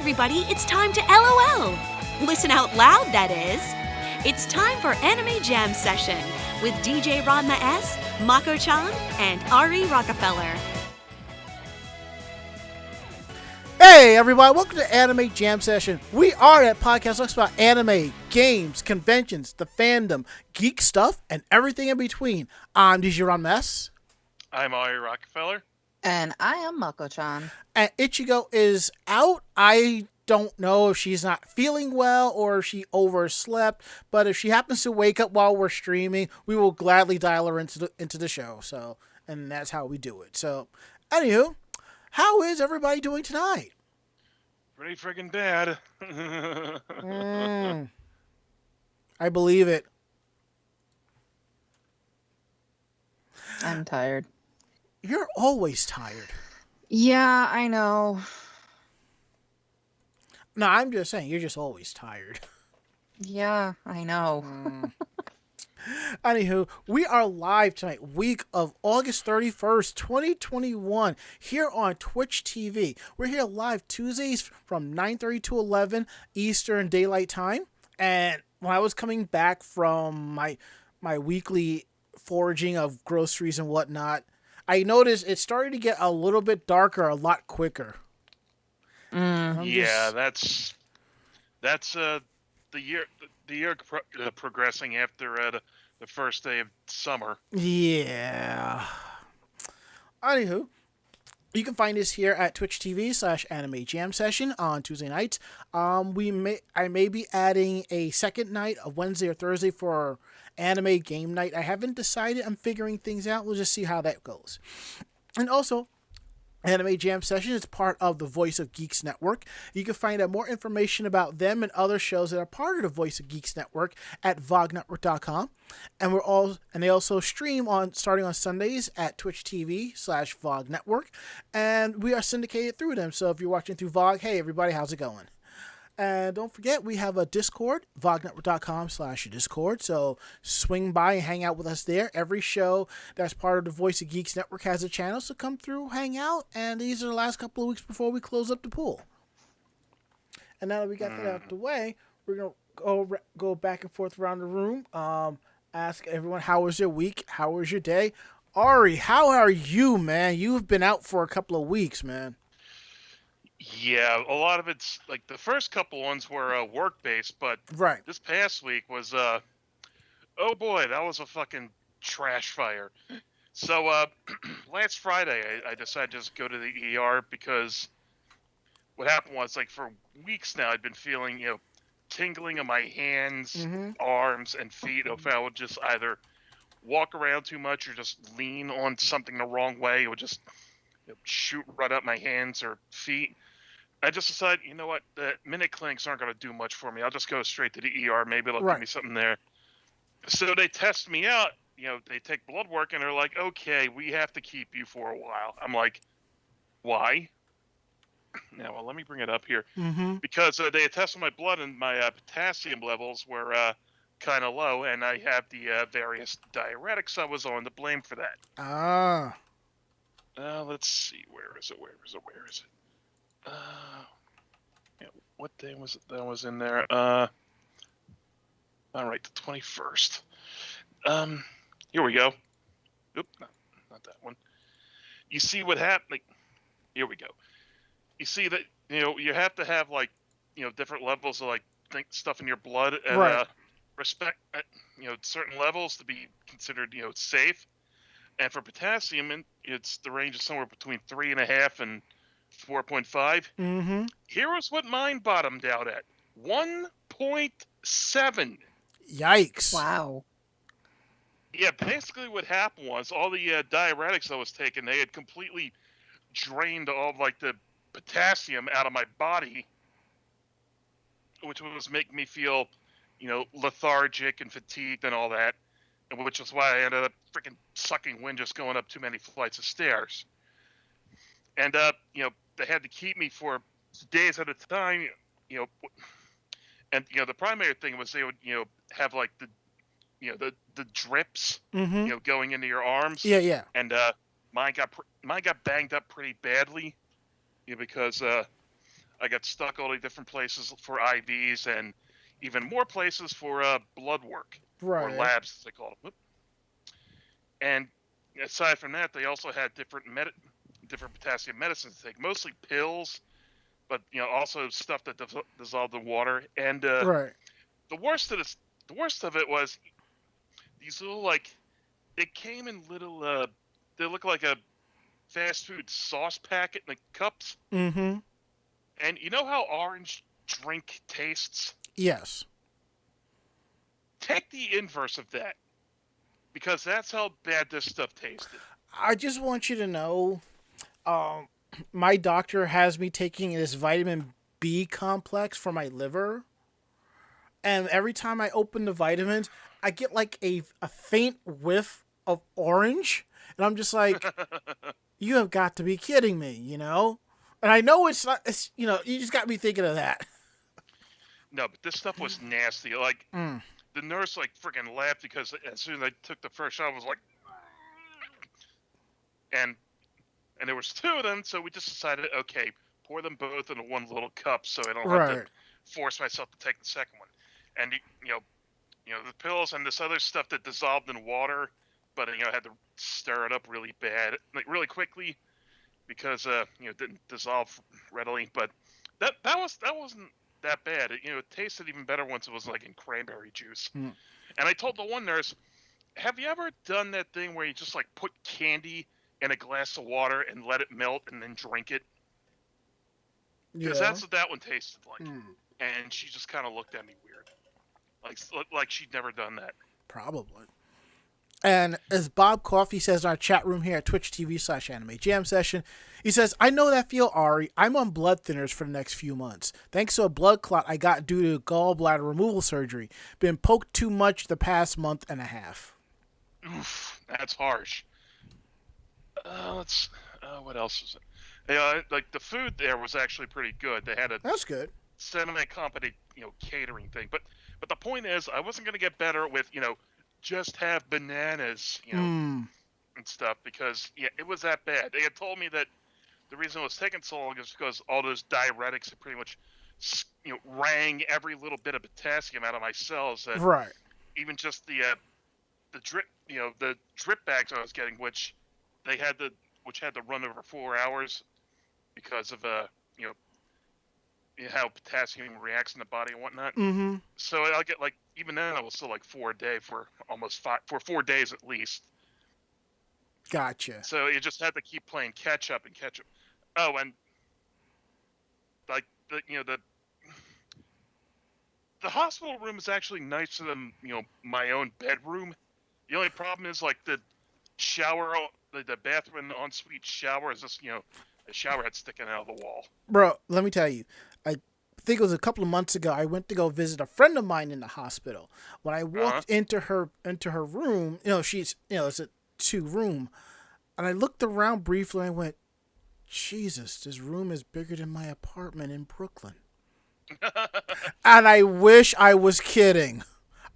everybody, it's time to LOL. Listen out loud, that is. It's time for Anime Jam Session with DJ Ranma S, Mako-chan, and Ari Rockefeller. Hey everybody, welcome to Anime Jam Session. We are that podcast that talks about anime, games, conventions, the fandom, geek stuff, and everything in between. I'm DJ Ranma S. I'm Ari Rockefeller. And I am Mako-chan. And Ichigo is out. I don't know if she's not feeling well or if she overslept, but if she happens to wake up while we're streaming, we will gladly dial her into the show. So, and that's how we do it. So, anywho, how is everybody doing tonight? Pretty friggin' bad. I believe it. I'm tired. You're always tired. Yeah, I know. No, I'm just saying, you're just always tired. Yeah, I know. Anywho, we are live tonight, week of August 31st, 2021, here on Twitch TV. We're here live Tuesdays from 9:30 to 11 Eastern Daylight Time. And when I was coming back from my weekly foraging of groceries and whatnot, I noticed it started to get a little bit darker a lot quicker. Yeah, that's the year progressing after the first day of summer. Yeah. Anywho, you can find us here at Twitch TV/Anime Jam Session on Tuesday nights. I may be adding a second night of Wednesday or Thursday for anime game night. I haven't decided. I'm figuring things out. We'll just see how that goes. And also, Anime Jam Session is part of the Voice of Geeks Network. You can find out more information about them and other shows that are part of the Voice of Geeks Network at vognetwork.com. And they also stream starting on Sundays at Twitch TV/Vog Network. And we are syndicated through them. So if you're watching through Vog, hey everybody, how's it going? And don't forget, we have a Discord, vognetwork.com/Discord. So swing by and hang out with us there. Every show that's part of the Voice of Geeks Network has a channel, so come through, hang out. And these are the last couple of weeks before we close up the pool. And now that we got that out of the way, we're going to go back and forth around the room. Ask everyone, how was your week? How was your day? Ari, how are you, man? You've been out for a couple of weeks, man. Yeah, a lot of it's like the first couple ones were work-based, but right. This past week was oh boy, that was a fucking trash fire. So last Friday I decided to just go to the ER because what happened was, like, for weeks now I'd been feeling, tingling in my hands, arms, and feet. If I would just either walk around too much or just lean on something the wrong way, it would just shoot right up my hands or feet. I just decided, you know what, the minute clinics aren't going to do much for me. I'll just go straight to the ER. Maybe they'll give me something there. So they test me out. They take blood work, and they're like, okay, we have to keep you for a while. I'm like, why? Now, well, let me bring it up here. Because they tested my blood, and my potassium levels were kind of low, and I have the various diuretics I was on to blame for that. Let's see. Where is it? What day was it that was in there? All right, the 21st. Here we go. Oop, not that one. You see what happened? Like, here we go. You see that, you have to have, like, different levels of, like, stuff in your blood and respect, certain levels to be considered, safe. And for potassium, it's the range is somewhere between 3.5 and 4.5. Here was what mine bottomed out at 1.7. Yikes! Wow. Yeah, basically what happened was all the diuretics I was taking, they had completely drained all of, like, the potassium out of my body, which was making me feel, lethargic and fatigued and all that, and which is why I ended up freaking sucking wind just going up too many flights of stairs. And they had to keep me for days at a time, and the primary thing was they would have, like, the the drips going into your arms. Yeah. And mine got banged up pretty badly, because I got stuck all the different places for IVs and even more places for blood work or Right. labs, as they call them. And aside from that, they also had different potassium medicines to take, mostly pills, but also stuff that dissolved in water. And Right. the worst of this, the worst of it was these little it came in little they look like a fast food sauce packet in the cups. Mm-hmm. And you know how orange drink tastes? Yes. Take the inverse of that, because that's how bad this stuff tasted. I just want you to know, um, my doctor has me taking this vitamin B complex for my liver, and every time I open the vitamins, I get like a faint whiff of orange, and I'm just like, you have got to be kidding me, you know? And I know it's not, it's, you just got me thinking of that. No, but this stuff was nasty. Like, Mm. the nurse, freaking laughed because as soon as I took the first shot, I was like, and there was two of them, so we just decided, okay, pour them both into one little cup so I don't have Right. to force myself to take the second one. And, the pills and this other stuff that dissolved in water, but, I had to stir it up really bad, really quickly, because, it didn't dissolve readily. But that wasn't that bad. It tasted even better once it was in cranberry juice. Mm. And I told the one nurse, have you ever done that thing where you just put candy in a glass of water and let it melt and then drink it? Because Yeah. that's what that one tasted like. Mm. And she just kind of looked at me weird, like she'd never done that. Probably. And as Bob Coffey says in our chat room here at Twitch TV/Anime Jam Session, he says, I know that feel, Ari. I'm on blood thinners for the next few months. Thanks to a blood clot I got due to gallbladder removal surgery. Been poked too much the past month and a half. Oof, that's harsh. What else was it? Yeah, the food there was actually pretty good. They had a That's good. semi-competent, catering thing. But the point is, I wasn't going to get better with, just have bananas, Mm. and stuff, because it was that bad. They had told me that the reason it was taking so long is because all those diuretics had pretty much, rang every little bit of potassium out of my cells. That Right. even just the drip, the drip bags I was getting, which had to run over 4 hours because of how potassium reacts in the body and whatnot. Mm-hmm. So I'll get even then I was still 4 a day for almost 4 days at least. Gotcha. So you just had to keep playing catch up. Oh, and the hospital room is actually nicer than my own bedroom. The only problem is the shower, the bathroom and ensuite shower is just a shower head sticking out of the wall. Bro, let me tell you. I think it was a couple of months ago. I went to go visit a friend of mine in the hospital. When I walked into her room, she's it's a 2-room, and I looked around briefly and I went, Jesus, this room is bigger than my apartment in Brooklyn. And I wish I was kidding.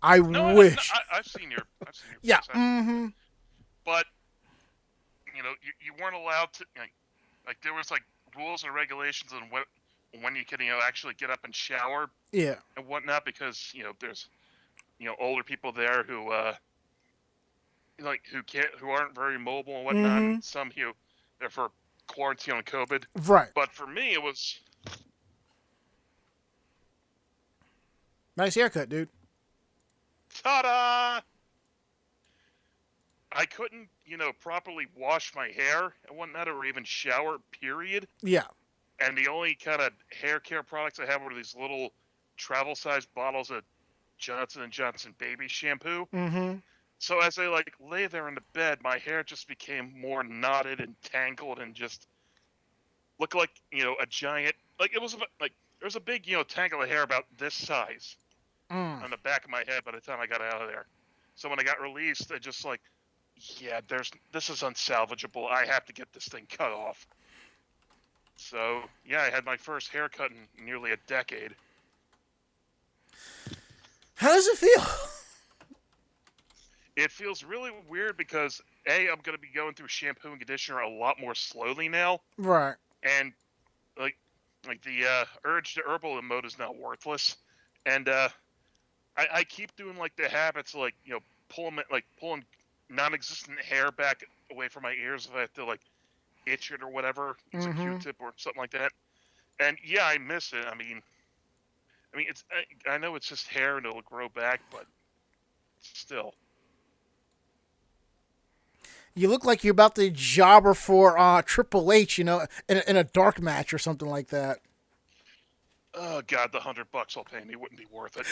I wish. I've seen your Yeah. place. Mm-hmm. But you weren't allowed to there was rules and regulations on when you can actually get up and shower Yeah. and whatnot, because there's older people there who who aren't very mobile and whatnot, and some they're for quarantine on COVID. Right. But for me, it was Nice haircut, dude. ta-da! I couldn't, properly wash my hair and whatnot, or even shower, period. Yeah. And the only kind of hair care products I have were these little travel-sized bottles of Johnson & Johnson baby shampoo. Mm-hmm. So as I lay there in the bed, my hair just became more knotted and tangled and just looked like, a giant, it was there was a big, tangle of hair about this size on the back of my head by the time I got out of there. So when I got released, I just this is unsalvageable. I have to get this thing cut off. So yeah, I had my first haircut in nearly a decade. How does it feel? It feels really weird because I'm going to be going through shampoo and conditioner a lot more slowly now. Right. And Like the urge to herbal mode is now worthless, and I keep doing like the habits, like pulling non-existent hair back away from my ears if I have to like itch it or whatever. Use a Q-tip or something like that. And yeah, I miss it. I mean, I know it's just hair and it'll grow back, but still. You look like you're about to jobber for Triple H, in a dark match or something like that. Oh God, the $100 I'll pay me wouldn't be worth it.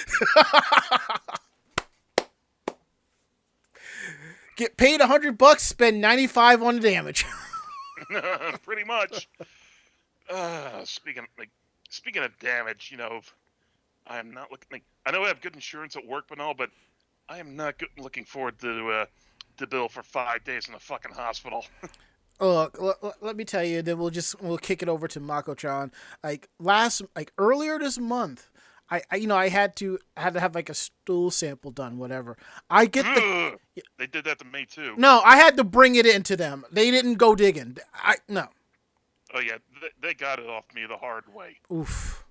Get paid $100, spend 95 on the damage. Pretty much. Speaking of damage, I am not looking. I know I have good insurance at work, but I am not looking forward to the bill for 5 days in the fucking hospital. Look, let me tell you. Then we'll kick it over to Mako-chan. Earlier this month, I had to have like a stool sample done. Whatever. I get They did that to me too. No, I had to bring it into them. They didn't go digging. No. Oh yeah, they got it off me the hard way. Oof.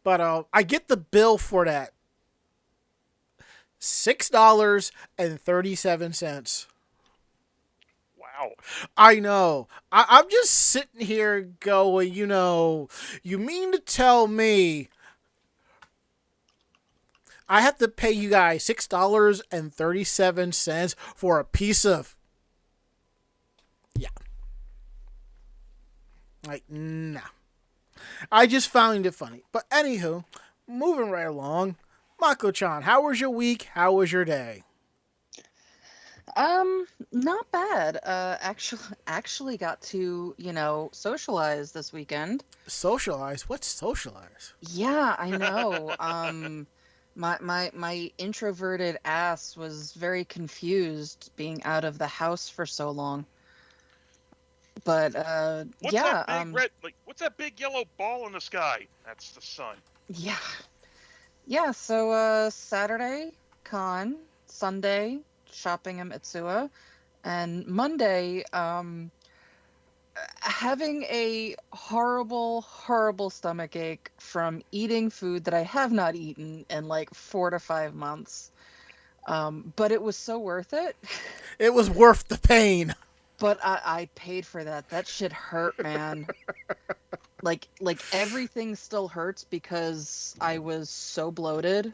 But I get the bill for that. $6.37. Wow. I know. I'm just sitting here going, you mean to tell me I have to pay you guys $6.37 for a piece of... Yeah. Like, nah. I just found it funny. But anywho, moving right along. Mako-chan, how was your week? How was your day? Not bad. Actually got to, socialize this weekend. Socialize? What's socialize? Yeah, I know. My introverted ass was very confused being out of the house for so long. But what's yeah, that big what's that big yellow ball in the sky? That's the sun. Yeah. Yeah, so Saturday, con, Sunday, shopping at Mitsuya, and Monday, having a horrible, horrible stomach ache from eating food that I have not eaten in like 4 to 5 months. But it was so worth it. It was worth the pain. But I paid for that. That shit hurt, man. Like everything still hurts because I was so bloated.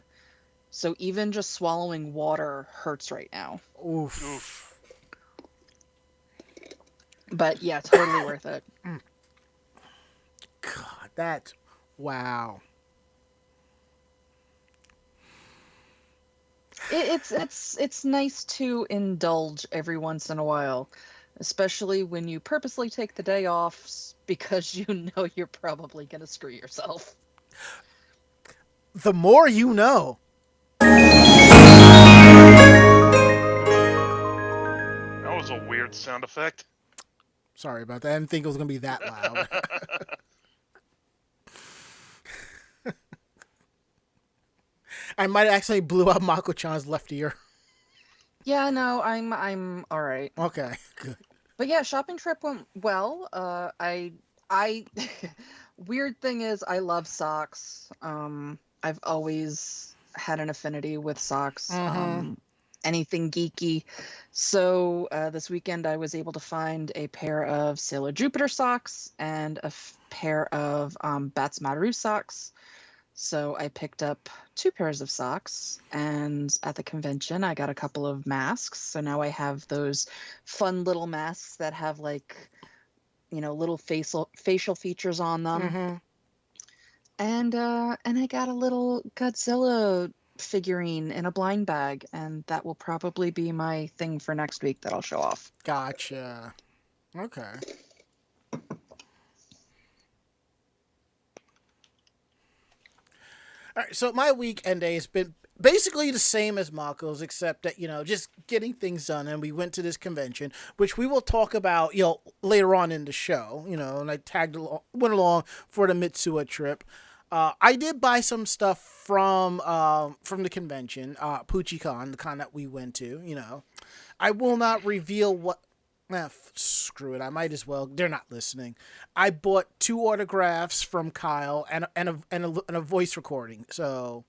So even just swallowing water hurts right now. Oof. But yeah, totally worth it. God, that's... Wow. It's nice to indulge every once in a while. Especially when you purposely take the day off because you know you're probably going to screw yourself. The more you know. That was a weird sound effect. Sorry about that. I didn't think it was going to be that loud. I might actually blew out Mako-chan's left ear. Yeah, no, I'm all right. Okay, good. But yeah, shopping trip went well. I weird thing is I love socks. I've always had an affinity with socks. Mm-hmm. Anything geeky. So this weekend I was able to find a pair of Sailor Jupiter socks and a pair of Batsumaru socks. So I picked up 2 pairs of socks, and at the convention I got a couple of masks. So now I have those fun little masks that have like, little facial features on them. Mm-hmm. And I got a little Godzilla figurine in a blind bag, and that will probably be my thing for next week that I'll show off. Gotcha. Okay. All right, so my weekend day has been basically the same as Mako's, except that, just getting things done. And we went to this convention, which we will talk about, later on in the show, and I went along for the Mitsuya trip. I did buy some stuff from the convention, Puchi Con, the con that we went to, I will not reveal what... Screw it. I might as well. They're not listening. I bought 2 autographs from Kyle and a voice recording. So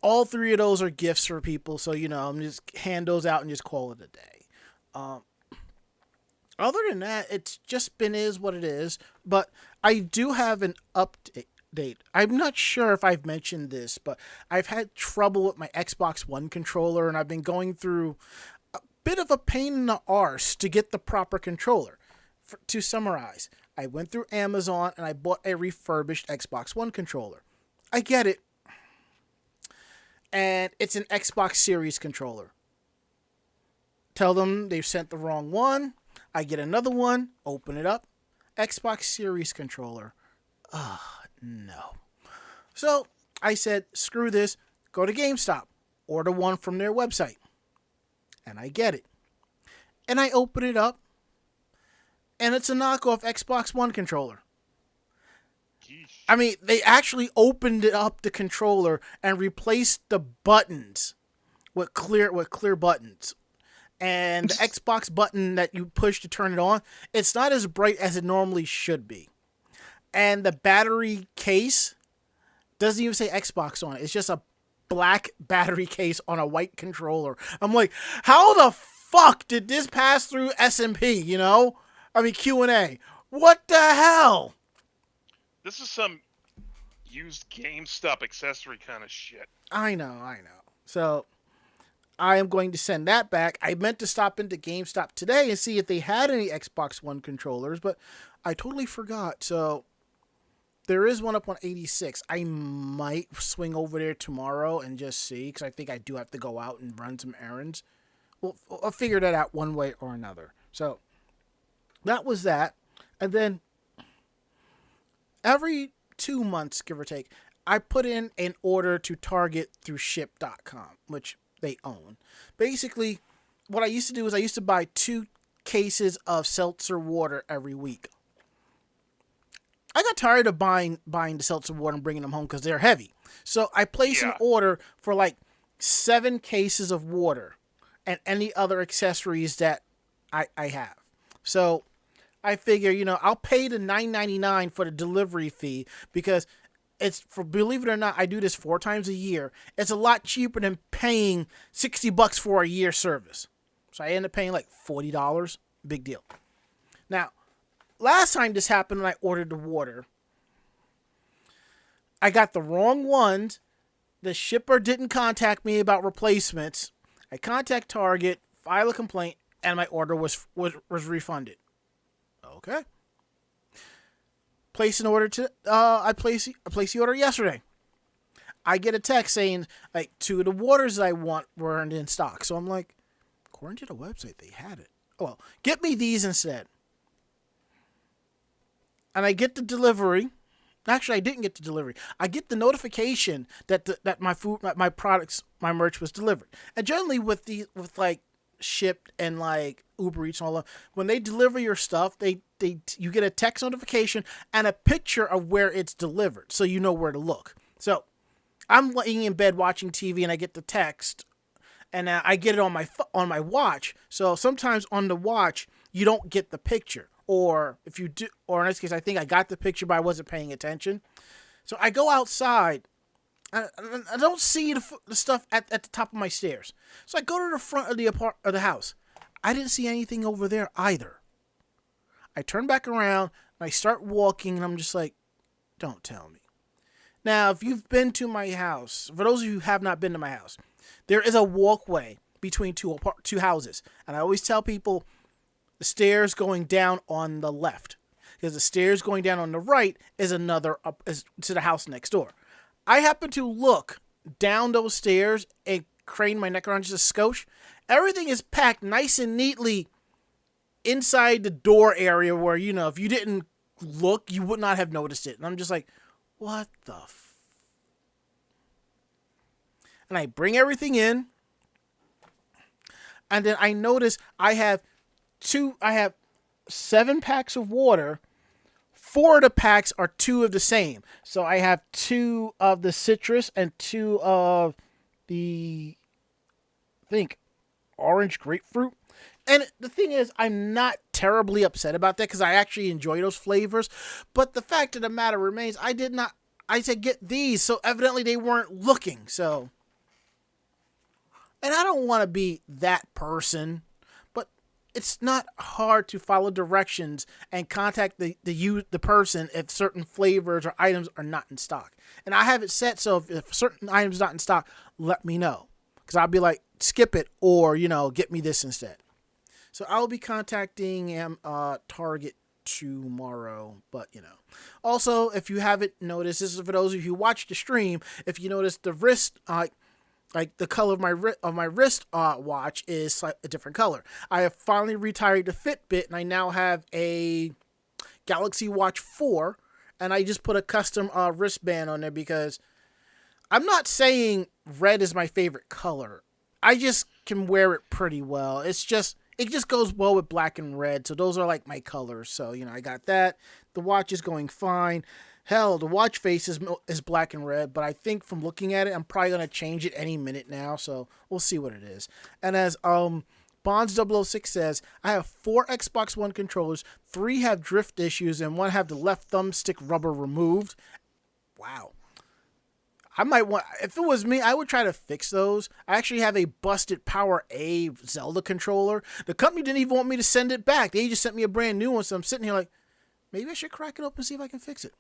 all 3 of those are gifts for people. So, I'm just hand those out and just call it a day. Other than that, it's just been is what it is. But I do have an update. I'm not sure if I've mentioned this, but I've had trouble with my Xbox One controller, and I've been going through a bit of a pain in the arse to get the proper controller. To summarize, I went through Amazon and I bought a refurbished Xbox One controller. I get it. And it's an Xbox Series controller. Tell them they've sent the wrong one. I get another one, open it up. Xbox Series controller. No. So I said, screw this, go to GameStop, order one from their website. And I get it. And I open it up, and it's a knockoff Xbox One controller. Yeesh. I mean, they actually opened it up, the controller, and replaced the buttons with clear buttons. And the Xbox button that you push to turn it on, it's not as bright as it normally should be. And the battery case doesn't even say Xbox on it. It's just a black battery case on a white controller. I'm like, how the fuck did this pass through S&P, Q&A? What the hell? This is some used GameStop accessory kind of shit. I know. So I am going to send that back. I meant to stop into GameStop today and see if they had any Xbox One controllers, but I totally forgot. So there is one up on 86. I might swing over there tomorrow and just see, because I think I do have to go out and run some errands. Well, I'll figure that out one way or another. So that was that. And then every 2 months, give or take, I put in an order to Target through ship.com, which they own. Basically, what I used to do is I used to buy 2 cases of seltzer water every week. I got tired of buying the seltzer water and bringing them home because they're heavy. So I placed an order for like 7 cases of water and any other accessories that I have. So I figure, I'll pay the $9.99 for the delivery fee, because believe it or not, I do this 4 times a year. It's a lot cheaper than paying $60 for a year service. So I end up paying like $40. Big deal. Now, last time this happened when I ordered the water, I got the wrong ones. The shipper didn't contact me about replacements. I contact Target, file a complaint, and my order was refunded. Okay. Place an order I placed the order yesterday. I get a text saying like 2 of the waters I want weren't in stock. So I'm like, according to the website, they had it. Oh, well, get me these instead. And I get the delivery. Actually, I didn't get the delivery. I get the notification that my products, my merch was delivered. And generally with like Shipped and like Uber Eats and all that, when they deliver your stuff, you get a text notification and a picture of where it's delivered, so you know where to look. So I'm laying in bed watching TV and I get the text, and I get it on my watch. So sometimes on the watch you don't get the picture, or if you do, or in this case I think I got the picture but I wasn't paying attention. So I go outside. I don't see the stuff at the top of my stairs. So I go to the front of the house. I didn't see anything over there either. I turn back around and I start walking, and I'm just like, don't tell me. Now, if you've been to my house, for those of you who have not been to my house, there is a walkway between two houses. And I always tell people the stairs going down on the left, because the stairs going down on the right is to the house next door. I happen to look down those stairs and crane my neck around just a skosh. Everything is packed nice and neatly inside the door area where, if you didn't look, you would not have noticed it. And I'm just like, what the And I bring everything in. And then I notice I have 7 packs of water. 4 of the packs are 2 of the same. So I have 2 of the citrus and 2 of the, I think, orange grapefruit. And the thing is, I'm not terribly upset about that because I actually enjoy those flavors. But the fact of the matter remains, I said get these, so evidently they weren't looking. So, and I don't want to be that person, but it's not hard to follow directions and contact the person if certain flavors or items are not in stock. And I have it set so if certain items not in stock, let me know because I'll be like skip it or get me this instead. So I'll be contacting Target tomorrow, but Also, if you haven't noticed, this is for those of you who watch the stream. If you notice the wrist, like the color of my wrist watch is a different color. I have finally retired the Fitbit, and I now have a Galaxy Watch 4, and I just put a custom wristband on there because I'm not saying red is my favorite color. I just can wear it pretty well. It just goes well with black and red. So those are like my colors. So, I got that. The watch is going fine. Hell, the watch face is black and red, but I think from looking at it, I'm probably going to change it any minute now. So we'll see what it is. And as Bonds006 says, I have 4 Xbox One controllers, 3 have drift issues, and 1 have the left thumbstick rubber removed. Wow. I might want, if it was me, I would try to fix those. I actually have a busted Power A Zelda controller. The company didn't even want me to send it back. They just sent me a brand new one. So I'm sitting here like, maybe I should crack it open and see if I can fix it.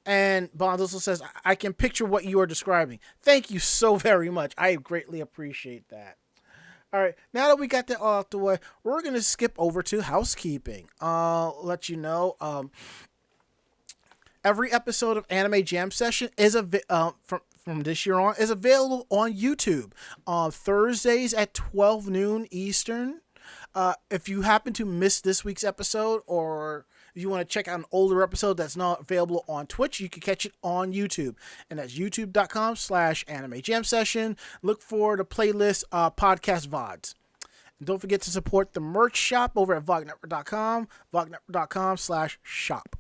And Bonds also says, I can picture what you are describing. Thank you so very much. I greatly appreciate that. All right, now that we got that all out the way, we're going to skip over to housekeeping. Let you know, every episode of Anime Jam Session is from this year on is available on YouTube on Thursdays at 12 noon Eastern. If you happen to miss this week's episode, or if you want to check out an older episode that's not available on Twitch, you can catch it on YouTube. And that's youtube.com/Anime Jam Session. Look for the playlist podcast VODs. And don't forget to support the merch shop over at vognetwork.com, vognetwork.com/shop.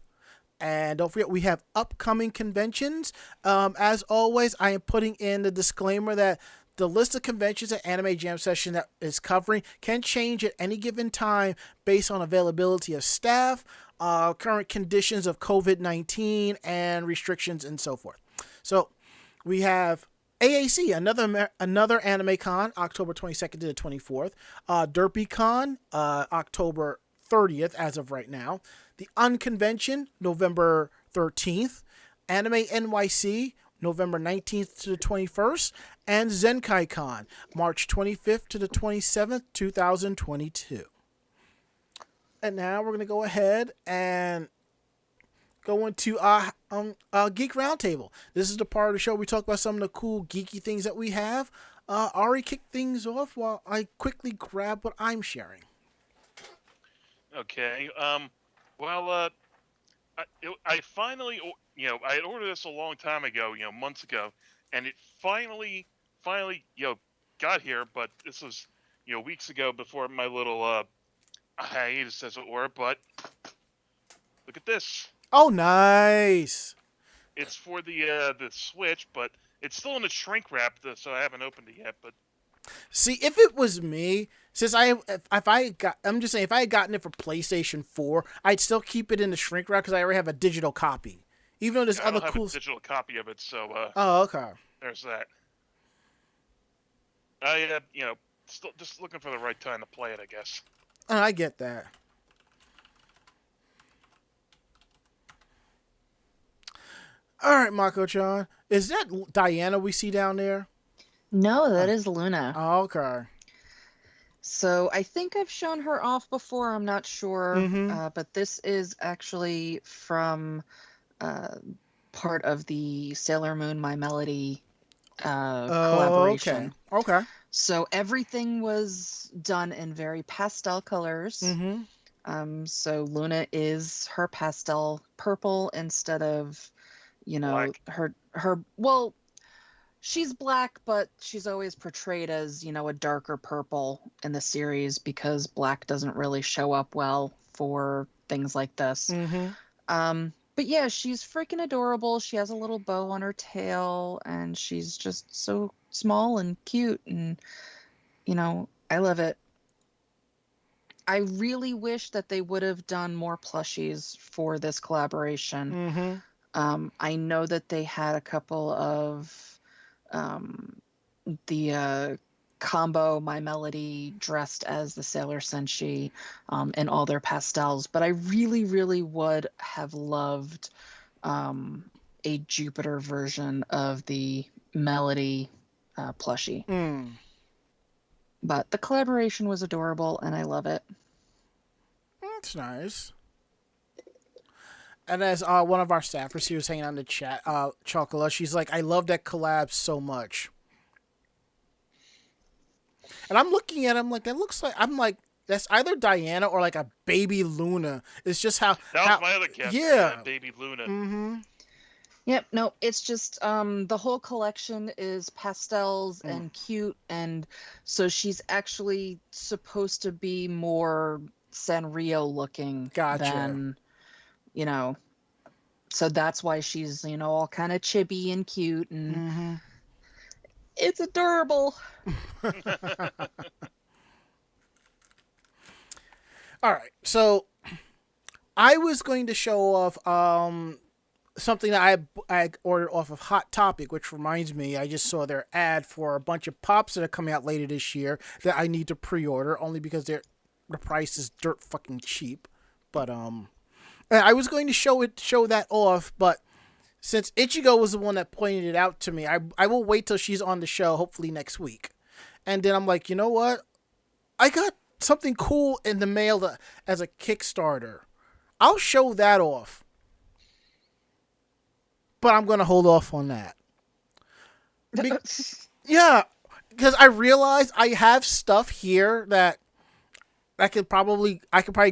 And don't forget, we have upcoming conventions. As always, I am putting in the disclaimer that the list of conventions at Anime Jam Session that is covering can change at any given time based on availability of staff, current conditions of COVID-19, and restrictions and so forth. So we have AAC, another anime con, October 22nd to the 24th. DerpyCon, October 30th as of right now. The Unconvention, November 13th. Anime NYC, November 19th to the 21st. And ZenkaiCon, March 25th to the 27th, 2022. And now we're going to go ahead and go into Geek Roundtable. This is the part of the show we talk about some of the cool geeky things that we have. Ari kicked things off while I quickly grab what I'm sharing. Okay. Well, I finally, I had ordered this a long time ago, months ago, and it finally, got here. But this was, weeks ago before my little hiatus, as it were. But look at this. Oh, nice. It's for the Switch, but it's still in the shrink wrap, so I haven't opened it yet. But see, if it was me, since I'm just saying, if I had gotten it for PlayStation 4, I'd still keep it in the shrink wrap because I already have a digital copy. Even though there's I other don't cool have a digital copy of it, so oh, okay. There's that. I still just looking for the right time to play it, I guess. I get that. All right, Mako-chan, is that Diana we see down there? No, that is Luna. Oh, okay. So I think I've shown her off before. I'm not sure, but this is actually from part of the Sailor Moon My Melody collaboration. Okay. So everything was done in very pastel colors. So Luna is her pastel purple instead of, Black. her well, she's black, but she's always portrayed as, a darker purple in the series because black doesn't really show up well for things like this. But yeah, she's freaking adorable. She has a little bow on her tail, and she's just so small and cute, and I love it. I really wish that they would have done more plushies for this collaboration. I know that they had a couple of the combo My Melody dressed as the Sailor Senshi in all their pastels, but I really, really would have loved a Jupiter version of the Melody plushie. But the collaboration was adorable, and I love it. That's nice. And as one of our staffers here was hanging out in the chat, Chocola, she's like, I love that collab so much. And I'm looking at him like, that looks like, I'm like, that's either Diana or like a baby Luna. It's just how... That was my other guess. Yeah. Baby Luna. Yep, no, it's just the whole collection is pastels and cute, and so she's actually supposed to be more Sanrio looking than, so that's why she's, all kind of chibi and cute, and it's adorable. All right, so I was going to show off something that I ordered off of Hot Topic, which reminds me, I just saw their ad for a bunch of pops that are coming out later this year that I need to pre-order only because the price is dirt fucking cheap. But I was going to show that off, but since Ichigo was the one that pointed it out to me, I will wait till she's on the show, hopefully next week. And then I'm like, you know what? I got something cool in the mail as a Kickstarter. I'll show that off. But I'm going to hold off on that. Yeah, because I realized I have stuff here that I could probably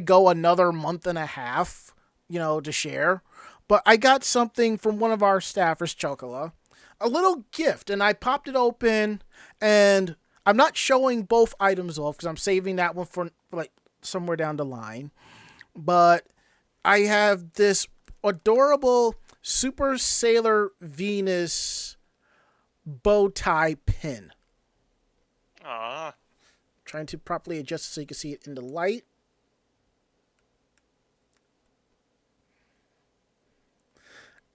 go another month and a half, to share. But I got something from one of our staffers, Chocola, a little gift, and I popped it open, and I'm not showing both items off because I'm saving that one for like somewhere down the line. But I have this adorable Super Sailor Venus bow tie pin. Aww. Trying to properly adjust it so you can see it in the light.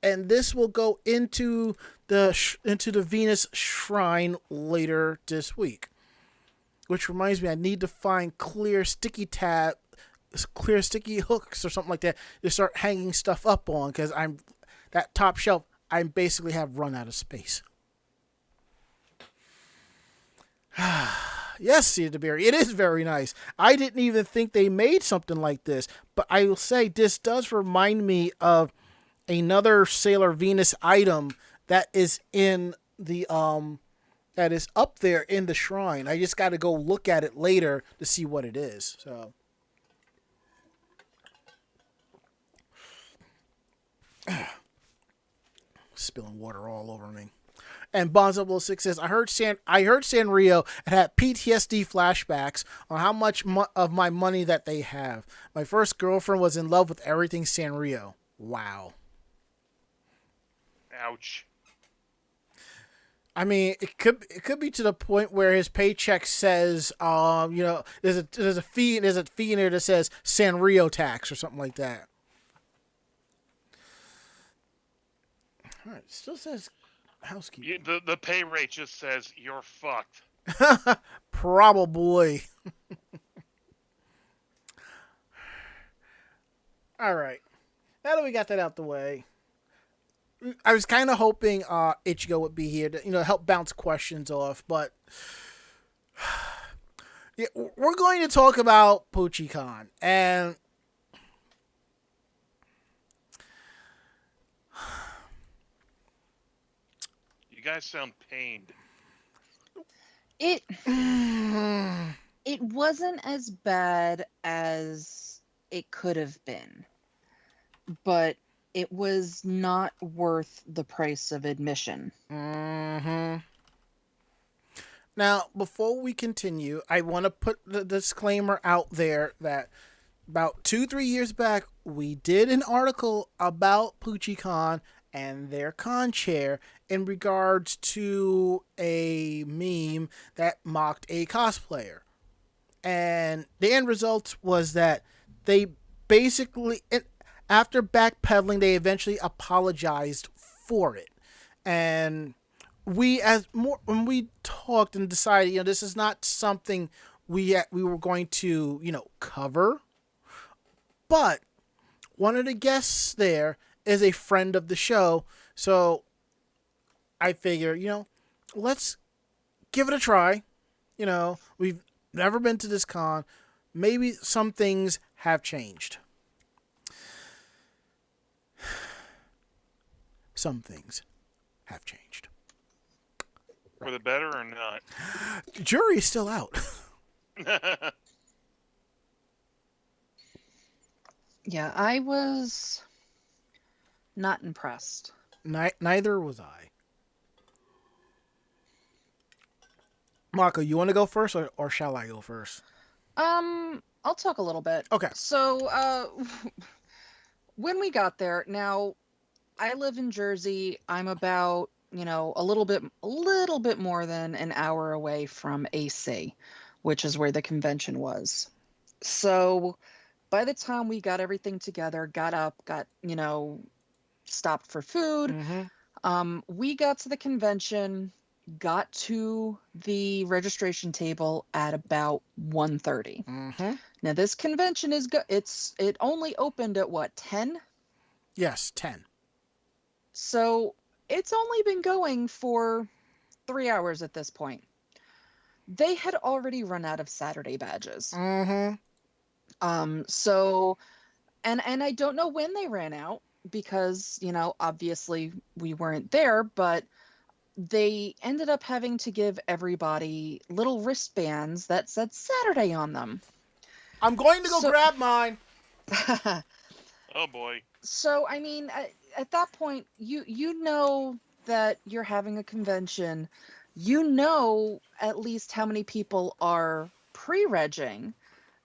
And this will go into the Venus shrine later this week. Which reminds me, I need to find clear sticky hooks or something like that to start hanging stuff up on, because that top shelf, I basically have run out of space. Yes, Cedar Berry, it is very nice. I didn't even think they made something like this, but I will say this does remind me of another Sailor Venus item that is in the that is up there in the shrine. I just got to go look at it later to see what it is. So. Spilling water all over me. And Bonzo06 says, I heard Sanrio had PTSD flashbacks on how much of my money that they have. My first girlfriend was in love with everything Sanrio. Wow. Ouch. I mean, it could be to the point where his paycheck says, there's a fee in there that says Sanrio tax or something like that. All right, it still says housekeeping. The pay rate just says you're fucked. Probably. All right. Now that we got that out the way, I was kind of hoping Ichigo would be here to help bounce questions off, but yeah, we're going to talk about Puchi-Con, and you guys sound pained. It wasn't as bad as it could have been, but it was not worth the price of admission. Now, before we continue, I want to put the disclaimer out there that about 2-3 years back, we did an article about Puchi-Con and their con chair in regards to a meme that mocked a cosplayer. And the end result was that they basically, after backpedaling, they eventually apologized for it. And when we talked and decided, this is not something we were going to, cover. But one of the guests there is a friend of the show, so I figure, let's give it a try. We've never been to this con. Maybe some things have changed. Some things have changed. For the better or not? The jury is still out. Yeah, I was not impressed. Neither was I. Marco, you want to go first, or shall I go first? I'll talk a little bit. Okay. So, when we got there, now I live in Jersey. I'm about, a little bit more than an hour away from AC, which is where the convention was. So, by the time we got everything together, got up, stopped for food, we got to the convention, got to the registration table at about 1:30. Now this convention is it only opened at what, 10? Yes, 10. So it's only been going for 3 hours at this point. They had already run out of Saturday badges. So and I don't know when they ran out because, obviously we weren't there, but they ended up having to give everybody little wristbands that said Saturday on them. I'm going to go grab mine. Oh boy. So, I mean, at that point, you know that you're having a convention. You know at least how many people are pre-regging.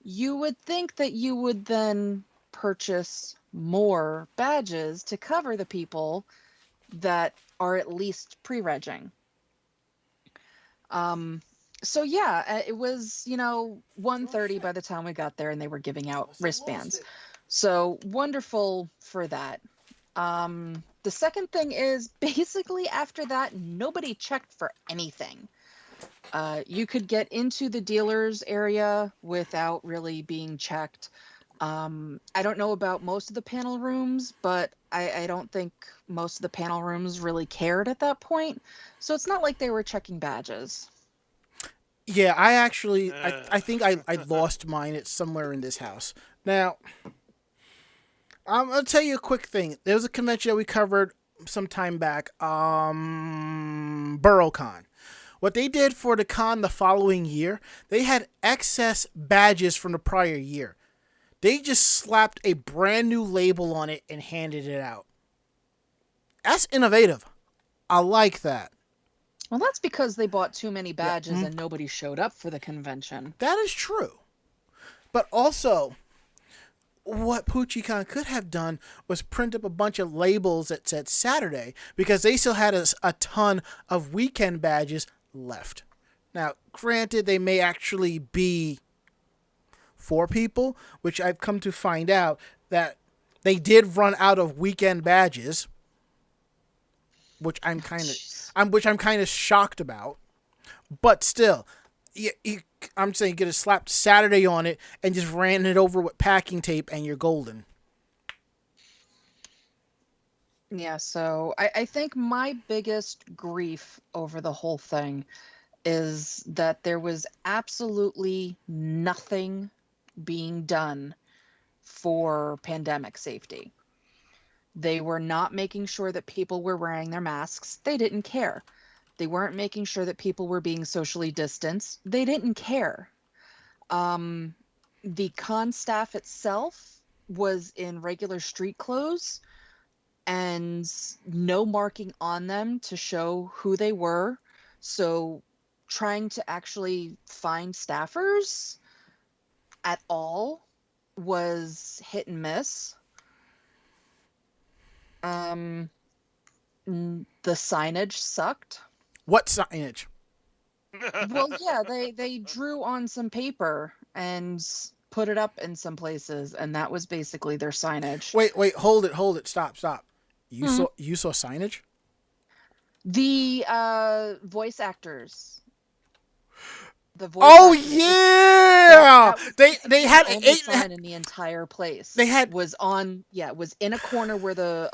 You would think that you would then purchase more badges to cover the people that are at least pre-regging. So yeah, it was, 1:30 by the time we got there and they were giving out wristbands. So wonderful for that. The second thing is basically after that, nobody checked for anything. You could get into the dealer's area without really being checked. I don't know about most of the panel rooms, but I don't think most of the panel rooms really cared at that point. So it's not like they were checking badges. Yeah, I think I lost mine. It's somewhere in this house. Now, I'll tell you a quick thing. There was a convention that we covered some time back, BurrowCon. What they did for the con the following year, they had excess badges from the prior year. They just slapped a brand new label on it and handed it out. That's innovative. I like that. Well, that's because they bought too many badges and nobody showed up for the convention. That is true. But also, what PuchiCon could have done was print up a bunch of labels that said Saturday, because they still had a ton of weekend badges left. Now, granted, they may actually be for people, which I've come to find out that they did run out of weekend badges, which I'm kind of shocked about. But still, I'm saying get a slapped Saturday on it and just ran it over with packing tape and you're golden. Yeah, so I think my biggest grief over the whole thing is that there was absolutely nothing being done for pandemic safety. They were not making sure that people were wearing their masks. They didn't care. They weren't making sure that people were being socially distanced. They didn't care. The con staff itself was in regular street clothes and no marking on them to show who they were. So trying to actually find staffers at all was hit and miss. The signage sucked. What signage? Well, yeah, they drew on some paper and put it up in some places, and that was basically their signage. Wait, hold it, stop. You Mhm. saw signage? The voice actors. The voice Oh actors. yeah, That was they had the only sign in the entire place. They had was in a corner where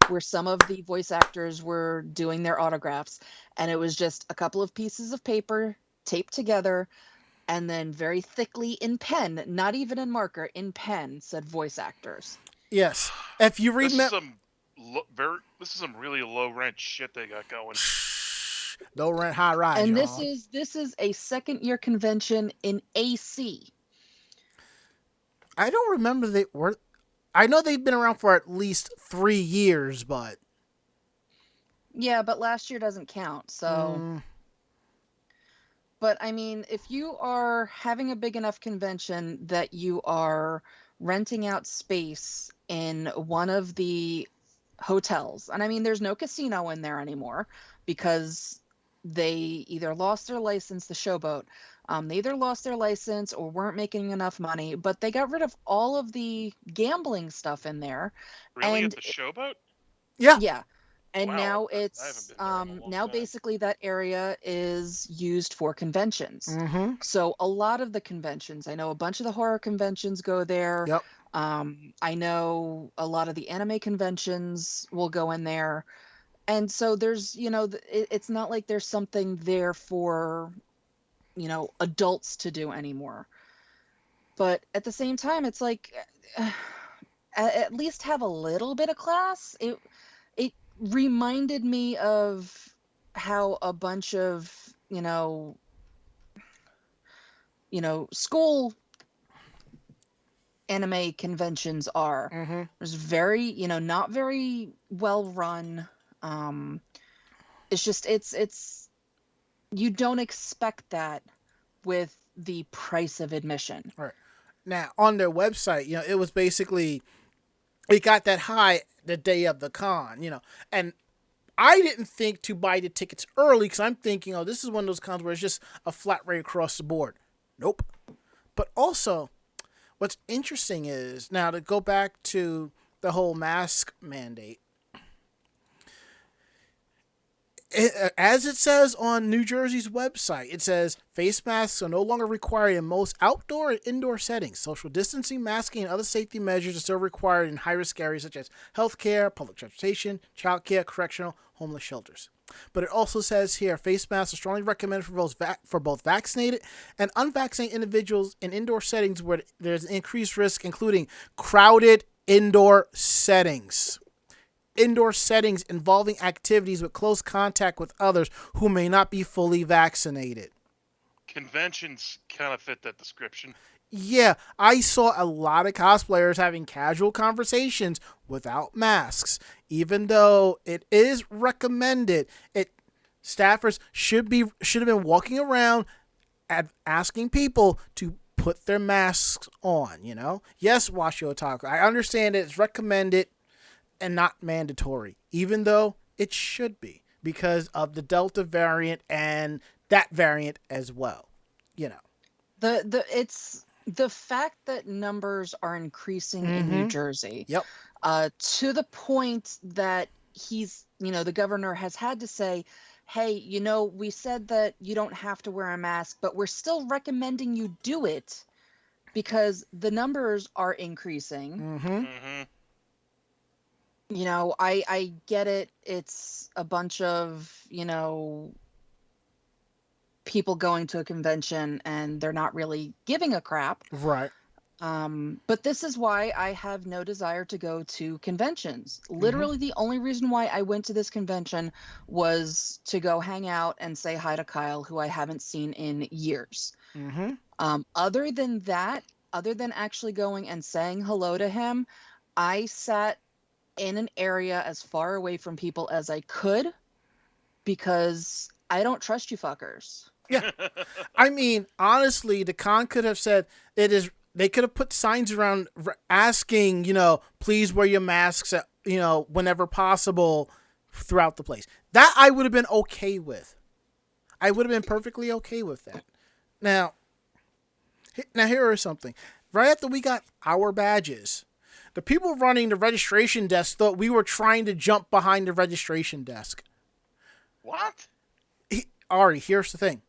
where some of the voice actors were doing their autographs, and it was just a couple of pieces of paper taped together, and then very thickly in pen, not even in marker, in pen, said voice actors. yes. If you This is remember, this is some really low rent shit they got going. don't rent high rise, And y'all. this is a second year convention in AC. I don't remember they were. I know they've been around for at least 3 years, but Yeah, but last year doesn't count. So, but I mean, if you are having a big enough convention that you are renting out space in one of the hotels, and I mean, there's no casino in there anymore because they either lost their license, the Showboat. They either lost their license or weren't making enough money, but they got rid of all of the gambling stuff in there. Really, And at the Showboat? yeah. yeah. And Wow, now I haven't it's been there in a long now time. basically that area is used for conventions. So a lot of the conventions, I know a bunch of the horror conventions go there. Yep. I know a lot of the anime conventions will go in there. And so there's, it's not like there's something there for, adults to do anymore. But at the same time, it's like, at least have a little bit of class. It reminded me of how a bunch of, school anime conventions are. There's very, not very well run. It's just it's you don't expect that with the price of admission. Right. Now, on their website, it was basically, it got that high the day of the con, and I didn't think to buy the tickets early because I'm thinking, oh, this is one of those cons where it's just a flat rate across the board. Nope. But also, what's interesting is, now to go back to the whole mask mandate, as it says on New Jersey's website, it says face masks are no longer required in most outdoor and indoor settings. Social distancing, masking, and other safety measures are still required in high-risk areas such as healthcare, public transportation, childcare, correctional, homeless shelters. But it also says here, face masks are strongly recommended for both vaccinated and unvaccinated individuals in indoor settings where there's increased risk, including crowded indoor settings. Indoor settings involving activities with close contact with others who may not be fully vaccinated. Conventions kind of fit that description. Yeah, I saw a lot of cosplayers having casual conversations without masks, even though it is recommended. Staffers should have been walking around asking people to put their masks on. Yes, Washio Otaku, I understand that it's recommended and not mandatory, even though it should be because of the Delta variant and that variant as well. It's the fact that numbers are increasing in New Jersey. Yep. To the point that the governor has had to say, hey, we said that you don't have to wear a mask, but we're still recommending you do it because the numbers are increasing. I get it. It's a bunch of, people going to a convention and they're not really giving a crap. Right. But this is why I have no desire to go to conventions. Literally the only reason why I went to this convention was to go hang out and say hi to Kyle, who I haven't seen in years. Other than that, other than actually going and saying hello to him, I sat in an area as far away from people as I could because I don't trust you fuckers. Yeah. I mean, honestly, the con could have said they could have put signs around asking, please wear your masks, whenever possible throughout the place. That I would have been okay with. I would have been perfectly okay with that. Now, Now here is something. Right after we got our badges, the people running the registration desk thought we were trying to jump behind the registration desk. What? Ari, here's the thing.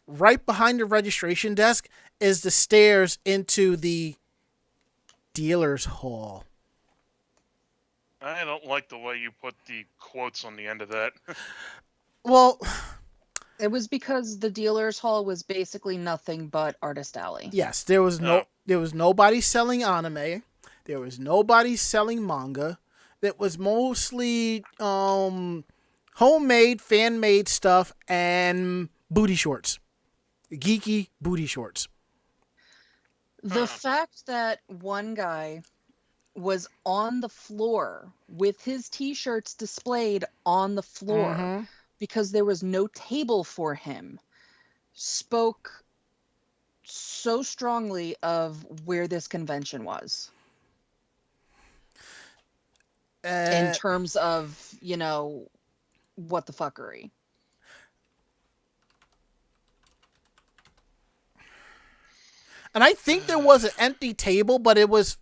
Right behind the registration desk is the stairs into the dealer's hall. I don't like the way you put the quotes on the end of that. Well, It was because the dealer's hall was basically nothing but artist alley. yes, there was nobody selling anime. There was nobody selling manga. It was mostly homemade, fan-made stuff and booty shorts. Geeky booty shorts. The fact that one guy was on the floor with his t-shirts displayed on the floor because there was no table for him spoke so strongly of where this convention was. In terms of, what the fuckery. And I think there was an empty table, but it was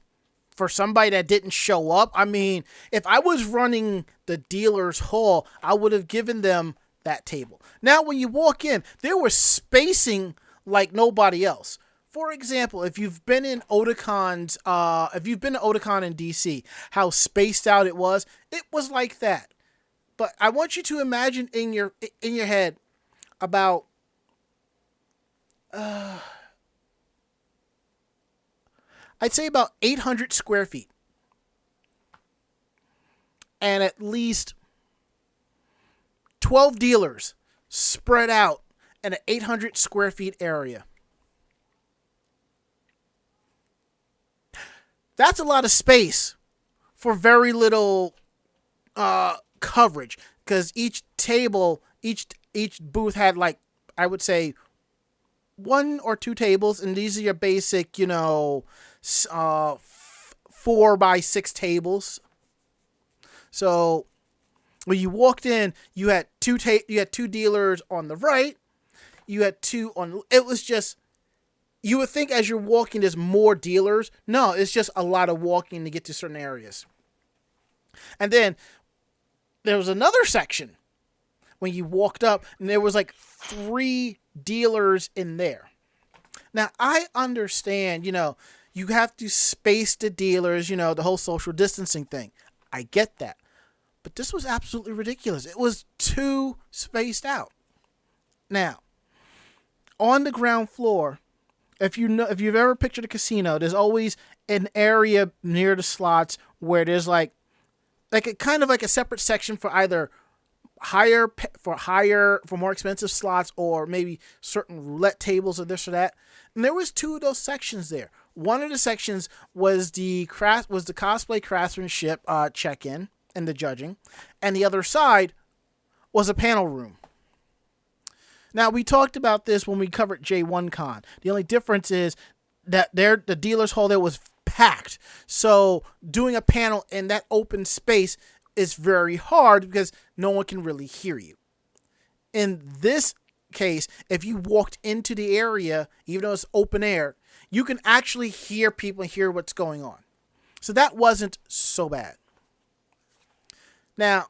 for somebody that didn't show up. I mean, if I was running the dealer's hall, I would have given them that table. Now, when you walk in, there was spacing like nobody else. For example, if you've been in Otacon's, if you've been to Otacon in DC, how spaced out it was like that. But I want you to imagine in your head about, I'd say about 800 square feet. And at least 12 dealers spread out in an 800 square feet area. That's a lot of space for very little coverage, because each table, each booth had, like, I would say 1 or 2 tables, and these are your basic, 4x6 tables. So when you walked in, you had two dealers on the right, you had 2 on. It was just, you would think as you're walking there's more dealers. No, it's just a lot of walking to get to certain areas. And then there was another section when you walked up, and there was like 3 dealers in there. Now, I understand, you have to space the dealers, the whole social distancing thing. I get that. But this was absolutely ridiculous. It was too spaced out. Now, on the ground floor, if you've ever pictured a casino, there's always an area near the slots where there's like a kind of like a separate section for either for more expensive slots, or maybe certain roulette tables or this or that. And there was 2 of those sections there. One of the sections was the cosplay craftsmanship check-in and the judging, and the other side was a panel room. Now, we talked about this when we covered J1Con. The only difference is that the dealer's hall there was packed. So doing a panel in that open space is very hard because no one can really hear you. In this case, if you walked into the area, even though it's open air, you can actually hear people and hear what's going on. So that wasn't so bad. Now,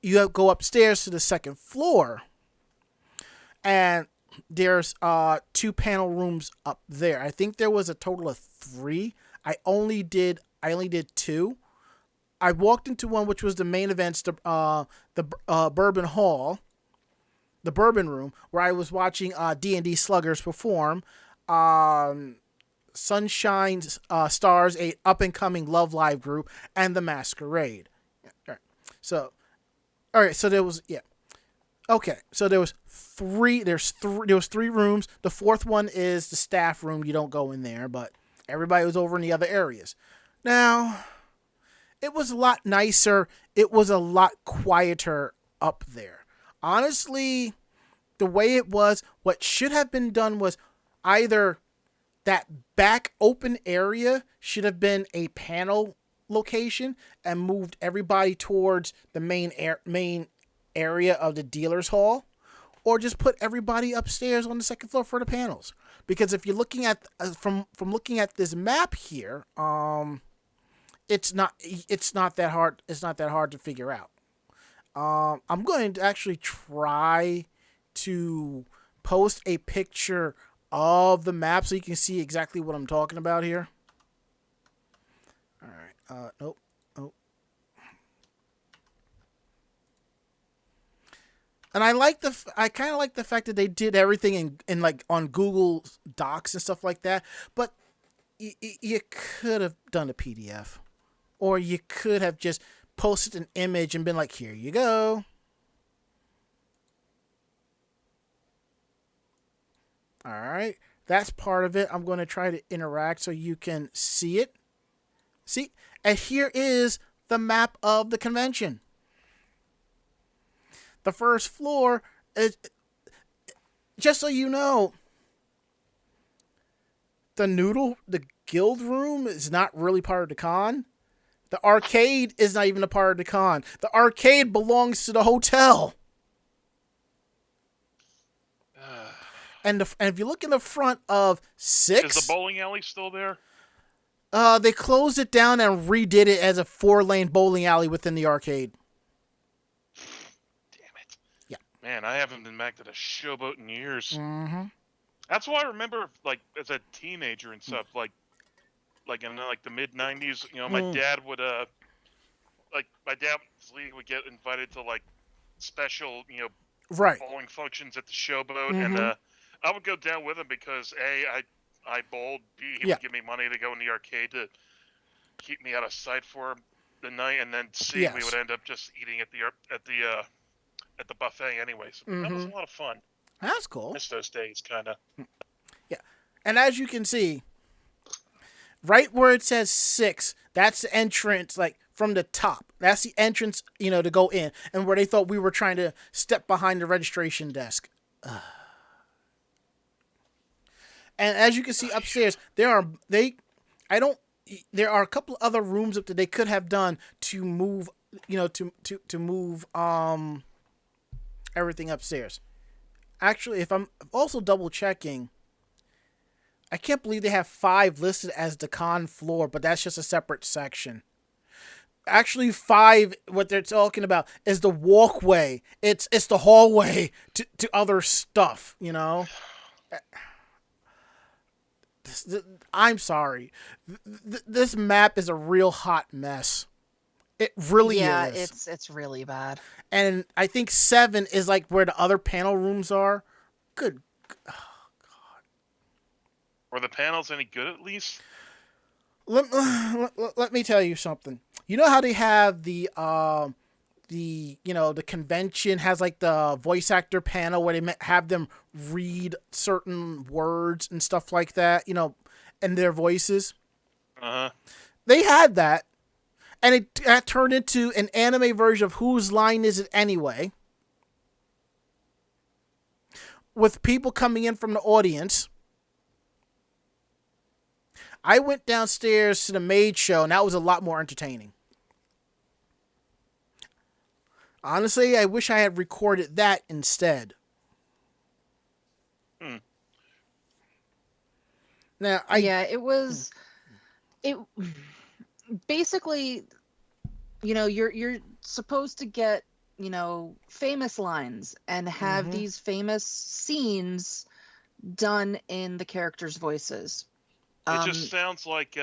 you go upstairs to the second floor, and there's 2 panel rooms up there. I think there was a total of 3. I only did 2. I walked into one which was the main events, the Bourbon Hall, the Bourbon Room, where I was watching D&D Sluggers perform. Sunshine Stars, a up-and-coming Love Live group, and The Masquerade. All right, so there was, yeah. Okay, so there was 3 rooms. The 4th one is the staff room. You don't go in there, but everybody was over in the other areas. Now, it was a lot nicer. It was a lot quieter up there. Honestly, the way it was, what should have been done was either that back open area should have been a panel location and moved everybody towards the main area of the dealer's hall, or just put everybody upstairs on the second floor for the panels. Because if you're looking at from looking at this map here, it's not that hard. It's not that hard to figure out. I'm going to actually try to post a picture of the map so you can see exactly what I'm talking about here. All right. Nope. And I kind of like the fact that they did everything in like on Google Docs and stuff like that. But you could have done a PDF, or you could have just posted an image and been like, "Here you go." All right, that's part of it. I'm going to try to interact so you can see it. See, and here is the map of the convention. The first floor is, just so you know, the guild room is not really part of the con. The arcade is not even a part of the con. The arcade belongs to the hotel. And if you look in the front of 6... Is the bowling alley still there? They closed it down and redid it as a 4-lane bowling alley within the arcade. Man, I haven't been back to the Showboat in years. Mm-hmm. That's why I remember, like, as a teenager and stuff, like in like the mid '90s. You know, my dad would my dad's league would get invited to like special, you know, bowling functions at the Showboat, and I would go down with him because I bowled, B, he would give me money to go in the arcade to keep me out of sight for the night, and then C, we would end up just eating at the buffet anyways. That was a lot of fun. That's cool. Miss those days, kind of. Yeah. And as you can see, right where it says 6, that's the entrance, like, from the top. That's the entrance, you know, to go in. And where they thought we were trying to step behind the registration desk. And as you can see upstairs, there are a couple of other rooms up that they could have done to move, you know, to move, everything upstairs. Actually, if I'm also double checking, I can't believe they have 5 listed as the con floor, but that's just a separate section. Actually, 5, what they're talking about is the walkway. It's the hallway to other stuff, you know? I'm sorry. This map is a real hot mess. It really is. Yeah, it's really bad. And I think 7 is like where the other panel rooms are. Good. Oh, God. Were the panels any good at least? Let me tell you something. You know how they have the convention has like the voice actor panel where they have them read certain words and stuff like that, you know, and their voices. They had that. And it turned into an anime version of Whose Line Is It Anyway? With people coming in from the audience. I went downstairs to the maid show, and that was a lot more entertaining. Honestly, I wish I had recorded that instead. Now, it was... Basically, you know, you're supposed to get, you know, famous lines and have these famous scenes done in the characters' voices. It just sounds like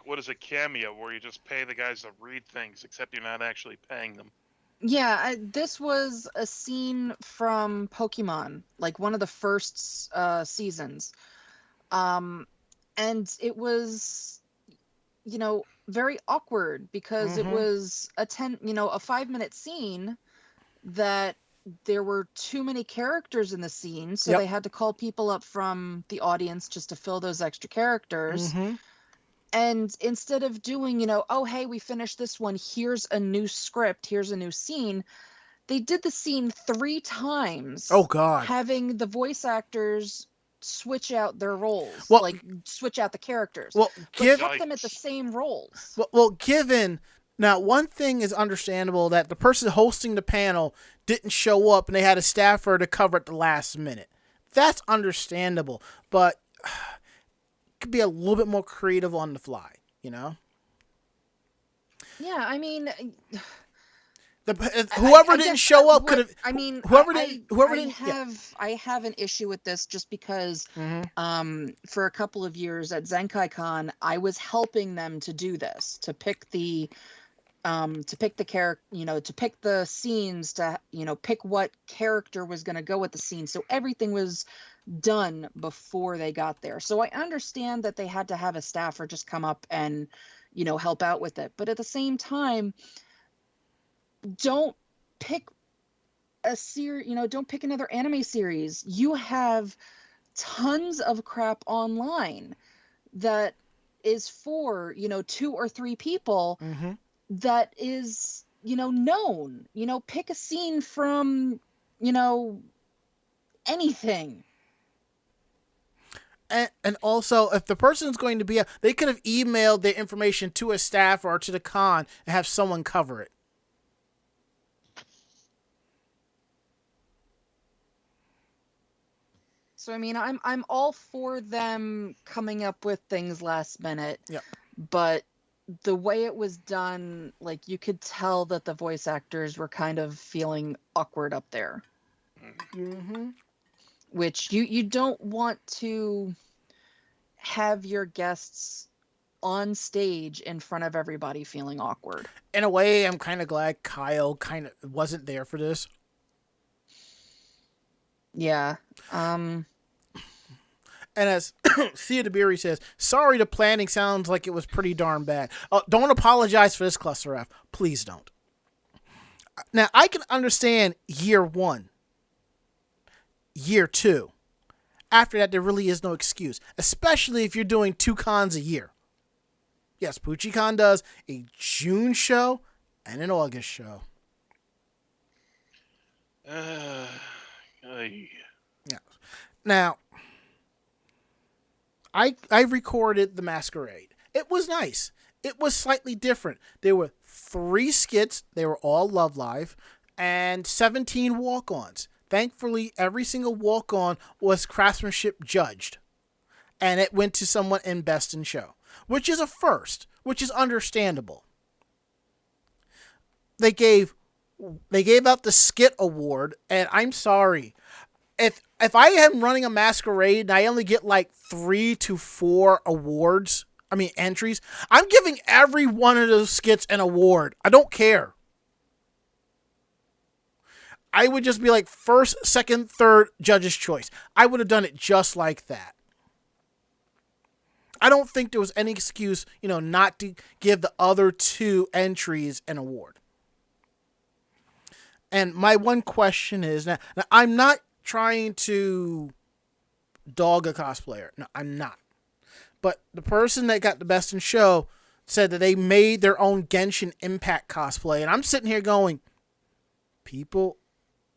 what is a cameo where you just pay the guys to read things, except you're not actually paying them. Yeah, this was a scene from Pokemon, like one of the first seasons, and it was, you know, very awkward because it was a 5-minute scene that there were too many characters in the scene, so they had to call people up from the audience just to fill those extra characters. And instead of doing, you know, oh, hey, we finished this one, here's a new script, here's a new scene, they did the scene 3 times. Oh, God. Having the voice actors switch out their roles, switch out the characters. Well, put them at the same roles. Well, given Now, one thing is understandable that the person hosting the panel didn't show up and they had a staffer to cover at the last minute. That's understandable, but it could be a little bit more creative on the fly, you know? Yeah, I mean, whoever didn't show up could have. I mean, whoever I, didn't. Whoever I didn't. have I have an issue with this just because, Mm-hmm. for a couple of years at Zenkai Con, I was helping them to do this, to pick the character, to pick the scenes, to pick what character was going to go with the scene. So everything was done before they got there. So I understand that they had to have a staffer just come up and help out with it, but at the same time, don't pick a series, don't pick another anime series. You have tons of crap online that is for 2 or 3 people. Mm-hmm. That is known. Pick a scene from anything. And also, if the person's going to be, they could have emailed their information to a staff or to the con and have someone cover it. So I mean, I'm all for them coming up with things last minute. Yeah. But the way it was done, like, you could tell that the voice actors were kind of feeling awkward up there. Mm-hmm. Which you don't want to have your guests on stage in front of everybody feeling awkward. In a way, I'm kind of glad Kyle kind of wasn't there for this. Yeah. And as Sia DeBeery says, sorry, the planning sounds like it was pretty darn bad. Don't apologize for this, Cluster F. Please don't. Now, I can understand year 1. Year 2. After that, there really is no excuse. Especially if you're doing 2 cons a year. Yes, PuchiCon does a June show and an August show. Yeah. Now, I recorded The Masquerade. It was nice. It was slightly different. There were 3 skits. They were all Love Live. And 17 walk-ons. Thankfully, every single walk-on was craftsmanship judged. And it went to someone in Best in Show. Which is a first. Which is understandable. They gave out the skit award. And I'm sorry. If I am running a masquerade and I only get like 3 to 4 entries, I'm giving every one of those skits an award. I don't care. I would just be like first, second, third, judge's choice. I would have done it just like that. I don't think there was any excuse, not to give the other 2 entries an award. And my one question is, now I'm not trying to dog a cosplayer. No, I'm not. But the person that got the Best in Show said that they made their own Genshin Impact cosplay. And I'm sitting here going, people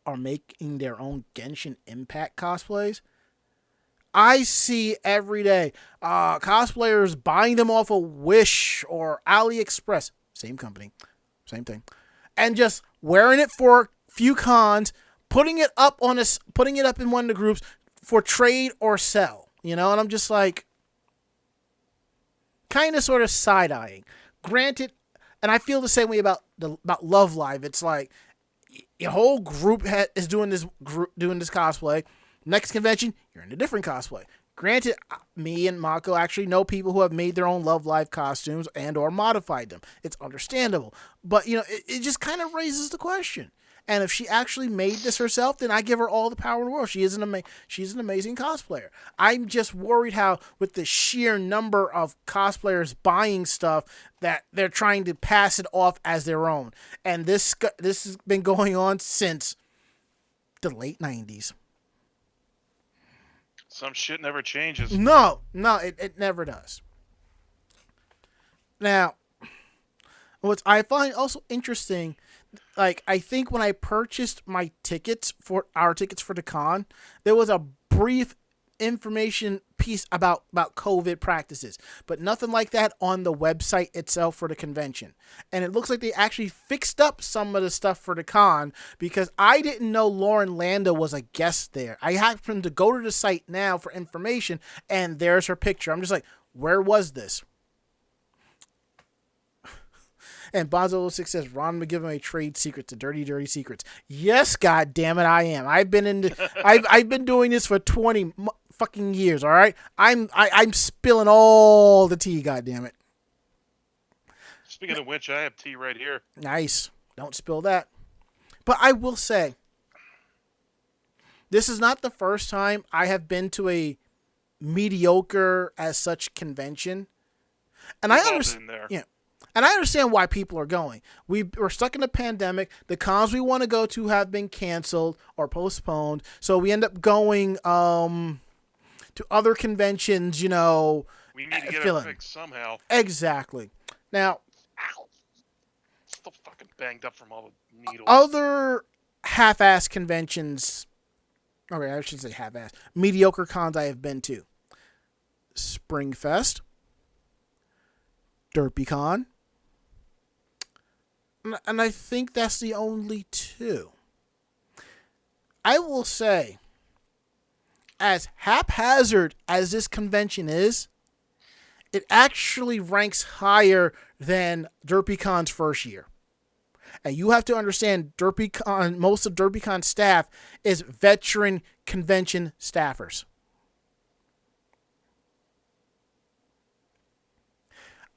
are making their own Genshin Impact cosplays? I see every day cosplayers buying them off of Wish or AliExpress. Same company. Same thing. And just wearing it for a few cons, putting it up in one of the groups for trade or sell, and I'm just like, kind of sort of side-eyeing. Granted, and I feel the same way about Love Live. It's like your whole group is doing this cosplay. Next convention, you're in a different cosplay. Granted, me and Mako actually know people who have made their own Love Live costumes and or modified them. It's understandable, but it just kind of raises the question. And if she actually made this herself, then I give her all the power in the world. She's an amazing cosplayer. I'm just worried how, with the sheer number of cosplayers buying stuff, that they're trying to pass it off as their own. And this has been going on since the late 90s. Some shit never changes. No, it never does. Now, what I find also interesting, like, I think when I purchased our tickets for the con, there was a brief information piece about COVID practices, but nothing like that on the website itself for the convention. And it looks like they actually fixed up some of the stuff for the con, because I didn't know Lauren Lando was a guest there. I happened to go to the site now for information, and there's her picture. I'm just like, where was this? And Bonzo06 says, Ron would give him a trade secret, the dirty, dirty secrets. Yes, God damn it, I am. I've been doing this for 20 fucking years, all right? I'm spilling all the tea, God damn it. Speaking of which, I have tea right here. Nice. Don't spill that. But I will say, this is not the first time I have been to a mediocre as such convention. And I understand. Yeah. And I understand why people are going. We're stuck in a pandemic. The cons we want to go to have been canceled or postponed. So we end up going to other conventions, you know. We need to get it fixed somehow. Exactly. Now, ow. Still fucking banged up from all the needles. Other half-ass conventions, okay, I should say half-ass, mediocre cons I have been to. Springfest. DerpyCon. And I think that's the only two. I will say, as haphazard as this convention is, it actually ranks higher than DerpyCon's first year. And you have to understand, DerpyCon, most of DerpyCon's staff is veteran convention staffers.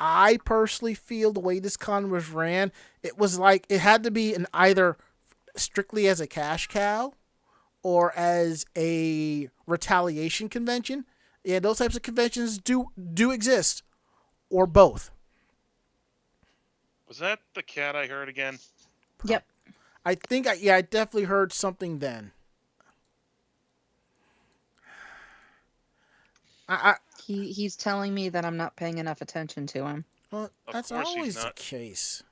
I personally feel the way this con was ran, it was like it had to be an either strictly as a cash cow or as a retaliation convention. Yeah, those types of conventions do exist, or both. Was that the cat I heard again? Yep. I think I definitely heard something then. He's telling me that I'm not paying enough attention to him. Well, that's always the case.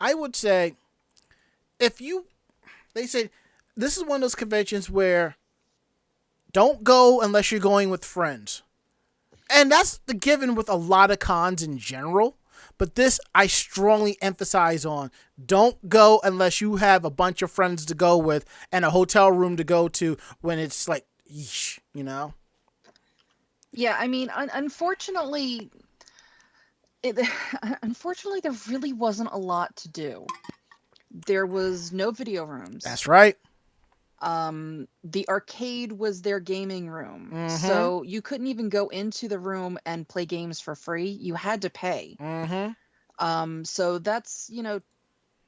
I would say, they say, this is one of those conventions where don't go unless you're going with friends. And that's the given with a lot of cons in general. But this, I strongly emphasize on. Don't go unless you have a bunch of friends to go with and a hotel room to go to when it's like, yeesh, you know? Yeah, I mean, unfortunately, unfortunately, there really wasn't a lot to do. There was no video rooms. That's right. The arcade was their gaming room. Mm-hmm. So you couldn't even go into the room and play games for free. You had to pay. Mm-hmm. So that's,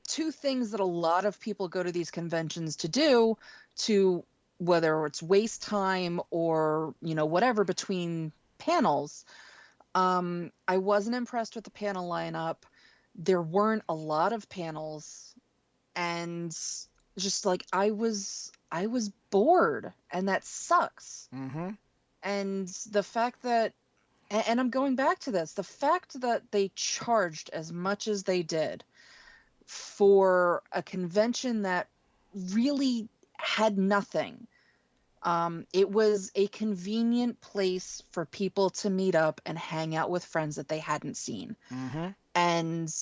two things that a lot of people go to these conventions to do, to whether it's waste time or, whatever between panels. I wasn't impressed with the panel lineup. There weren't a lot of panels, and just like I was bored, and that sucks. Mm-hmm. And the fact that, and I'm going back to this, the fact that they charged as much as they did for a convention that really had nothing. It was a convenient place for people to meet up and hang out with friends that they hadn't seen. Mm-hmm. And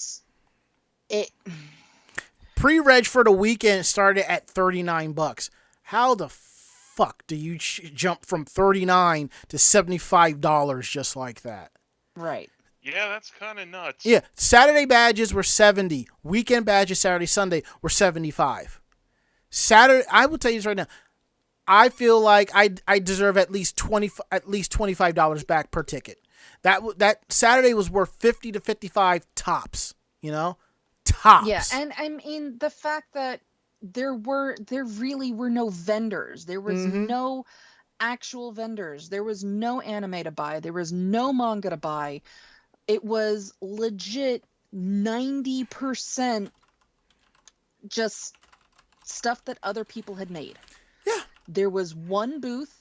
it... Pre-reg for the weekend started at $39. How the fuck do you jump from $39 to $75 just like that? Right. Yeah, that's kind of nuts. Yeah, Saturday badges were $70. Weekend badges Saturday, Sunday were $75. Saturday, I will tell you this right now. I feel like I deserve at least $25 back per ticket. That Saturday was worth $50 to $55 tops. Tops. Yeah, and I mean the fact that there really were no vendors. There was no actual vendors. There was no anime to buy. There was no manga to buy. It was legit 90% just stuff that other people had made. Yeah. There was one booth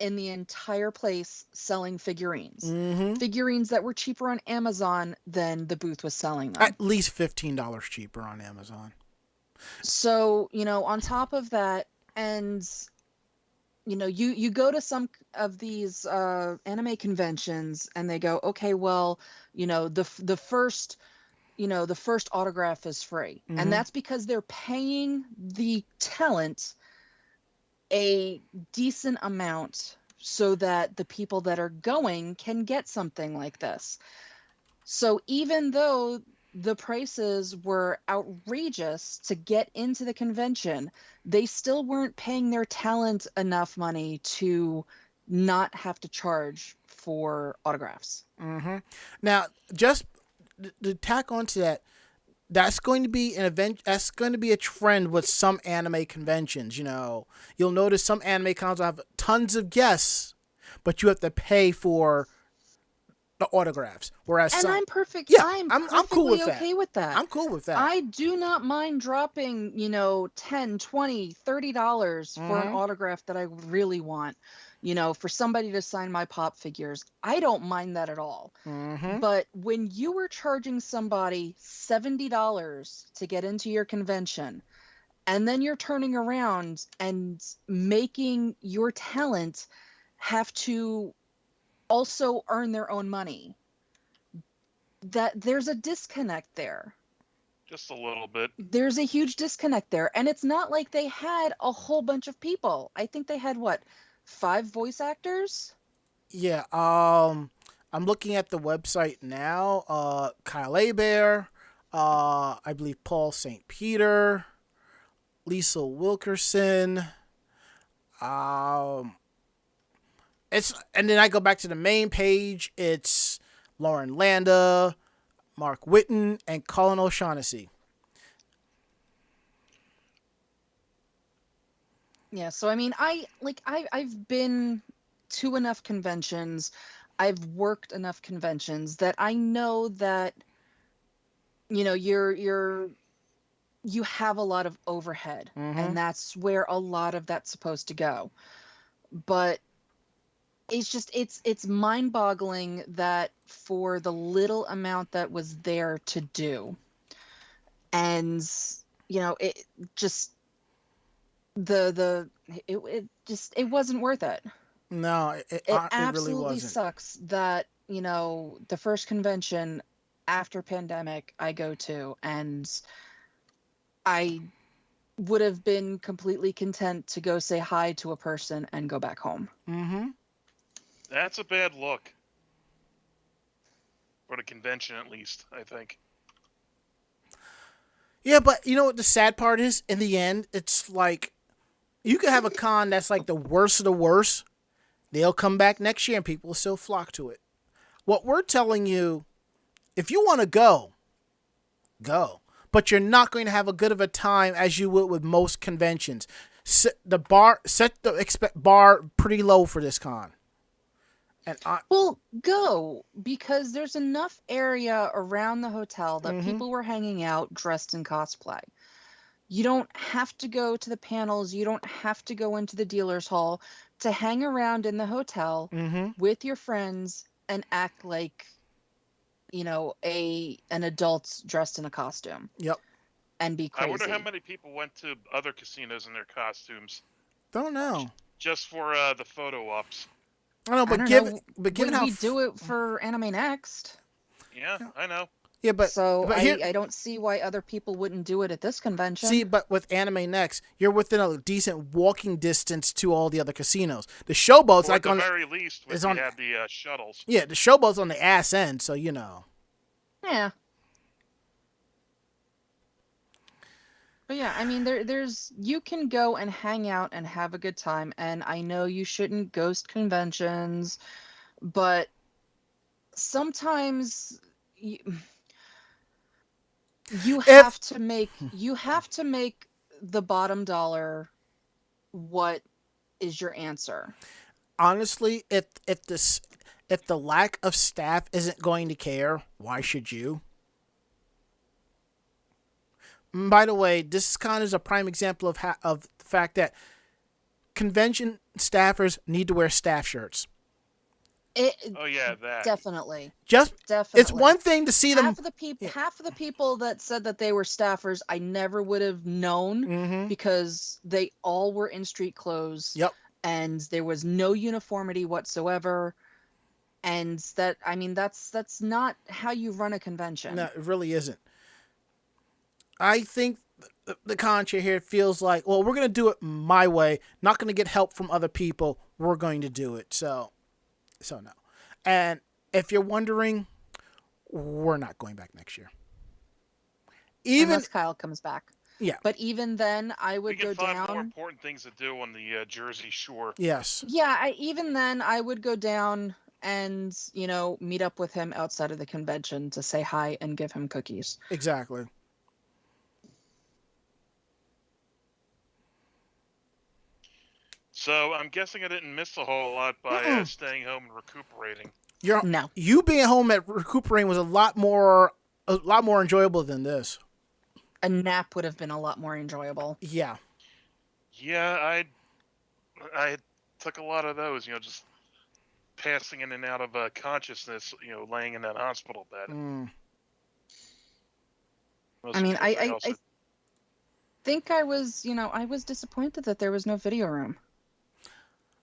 in the entire place selling figurines. Mm-hmm. Figurines that were cheaper on Amazon than the booth was selling them. At least $15 cheaper on Amazon. So, on top of that, and you go to some of these anime conventions and they go, okay, well, the first the first autograph is free. And that's because they're paying the talent a decent amount so that the people that are going can get something like this. So even though the prices were outrageous to get into the convention, they still weren't paying their talent enough money to not have to charge for autographs. Now, just to tack onto that, that's going to be an event. That's going to be a trend with some anime conventions. You'll notice some anime cons will have tons of guests, but you have to pay for the autographs. Whereas And some, I'm perfect. yeah, I'm I'm cool with that. okay with that. I'm cool with that. I do not mind dropping, $10, $20, $30 for an autograph that I really want, for somebody to sign my pop figures. I don't mind that at all. But when you were charging somebody $70 to get into your convention, and then you're turning around and making your talent have to also earn their own money, that there's a disconnect there. Just a little bit. There's a huge disconnect there. And it's not like they had a whole bunch of people. I think they had 5 voice actors? Yeah, I'm looking at the website now. Kyle Abear, I believe Paul St. Peter, Lisa Wilkerson. And then I go back to the main page. It's Lauren Landa, Mark Witten, and Colin O'Shaughnessy. Yeah, so I mean, I've been to enough conventions, I've worked enough conventions that I know that you have a lot of overhead, and that's where a lot of that's supposed to go. But it's mind-boggling that for the little amount that was there to do, and it just it wasn't worth it. No, it absolutely really wasn't. sucks that the first convention after pandemic I go to, and I would have been completely content to go say hi to a person and go back home. That's a bad look. For the convention, at least, I think. Yeah, but you know what the sad part is? In the end, it's like you could have a con that's like the worst of the worst. They'll come back next year and people will still flock to it. What we're telling you, if you want to go, go. But you're not going to have a good of a time as you would with most conventions. Set the bar pretty low for this con. And well, go, because there's enough area around the hotel that people were hanging out dressed in cosplay. You don't have to go to the panels. You don't have to go into the dealer's hall to hang around in the hotel with your friends and act like, an adult dressed in a costume. Yep. And be crazy. I wonder how many people went to other casinos in their costumes. Don't know. Just for the photo ops. I know, but given how we do it for Anime Next. Yeah, I know. Yeah, but so but here, I don't see why other people wouldn't do it at this convention. See, but with Anime Next, you're within a decent walking distance to all the other casinos. The Showboat's Or like at the very least, you have the shuttles. Yeah, the Showboat's on the ass end, so you know. Yeah. But yeah, I mean, there's you can go and hang out and have a good time, and I know you shouldn't ghost conventions, but sometimes you have to make the bottom dollar what is your answer. Honestly, if the lack of staff isn't going to care, why should you? By the way, this con is a prime example of the fact that convention staffers need to wear staff shirts. Oh yeah, that. Definitely. Just it's Definitely. one thing to see them. Half of the people that said that they were staffers, I never would have known Mm-hmm. because they all were in street clothes Yep. and there was no uniformity whatsoever. And that, I mean, that's not how you run a convention. No, it really isn't. I think the concha here feels like, well, we're going to do it my way. Not going to get help from other people. We're going to do it. So no. And if you're wondering, we're not going back next year. Even Unless Kyle comes back. Yeah. But even then, I We would go can find down. more important things to do on the Jersey Shore. Yes. Yeah, even then, I would go down and, meet up with him outside of the convention to say hi and give him cookies. Exactly. So I'm guessing I didn't miss a whole lot by staying home and recuperating. No. You being home at recuperating was a lot more enjoyable than this. A nap would have been a lot more enjoyable. Yeah. Yeah, I took a lot of those, just passing in and out of consciousness, laying in that hospital bed. I mean, I think I was disappointed that there was no video room.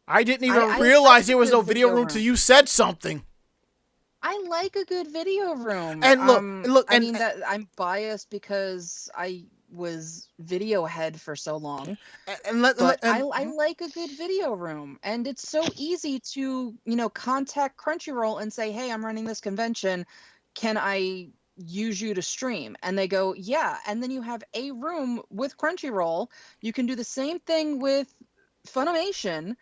I didn't even realize there was no video room till you said something. I like a good video room. And look, I mean that I'm biased because I was video head for so long. I like a good video room, and it's so easy to contact Crunchyroll and say, hey, I'm running this convention, can I use you to stream? And they go, yeah. And then you have a room with Crunchyroll. You can do the same thing with Funimation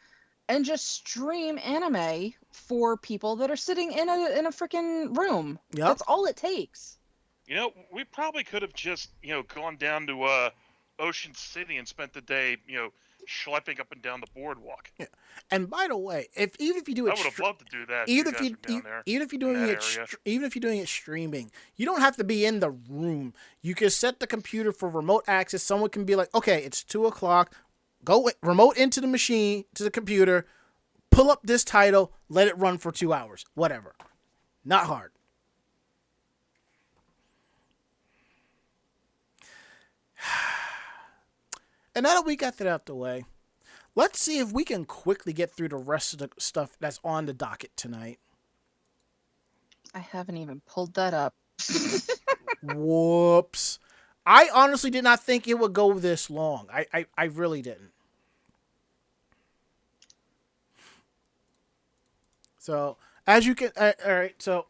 and just stream anime for people that are sitting in a freaking room. Yep. That's all it takes. We probably could have just, gone down to Ocean City and spent the day, schlepping up and down the boardwalk. Yeah. And by the way, even if you do it, I would have loved to do that. Even if you're doing it streaming, you don't have to be in the room. You can set the computer for remote access. Someone can be like, okay, it's 2:00. Go remote into the machine, to the computer, pull up this title, let it run for 2 hours. Whatever. Not hard. And now that we got that out the way, let's see if we can quickly get through the rest of the stuff that's on the docket tonight. I haven't even pulled that up. Whoops. I honestly did not think it would go this long. I really didn't. So, as you can... all right, so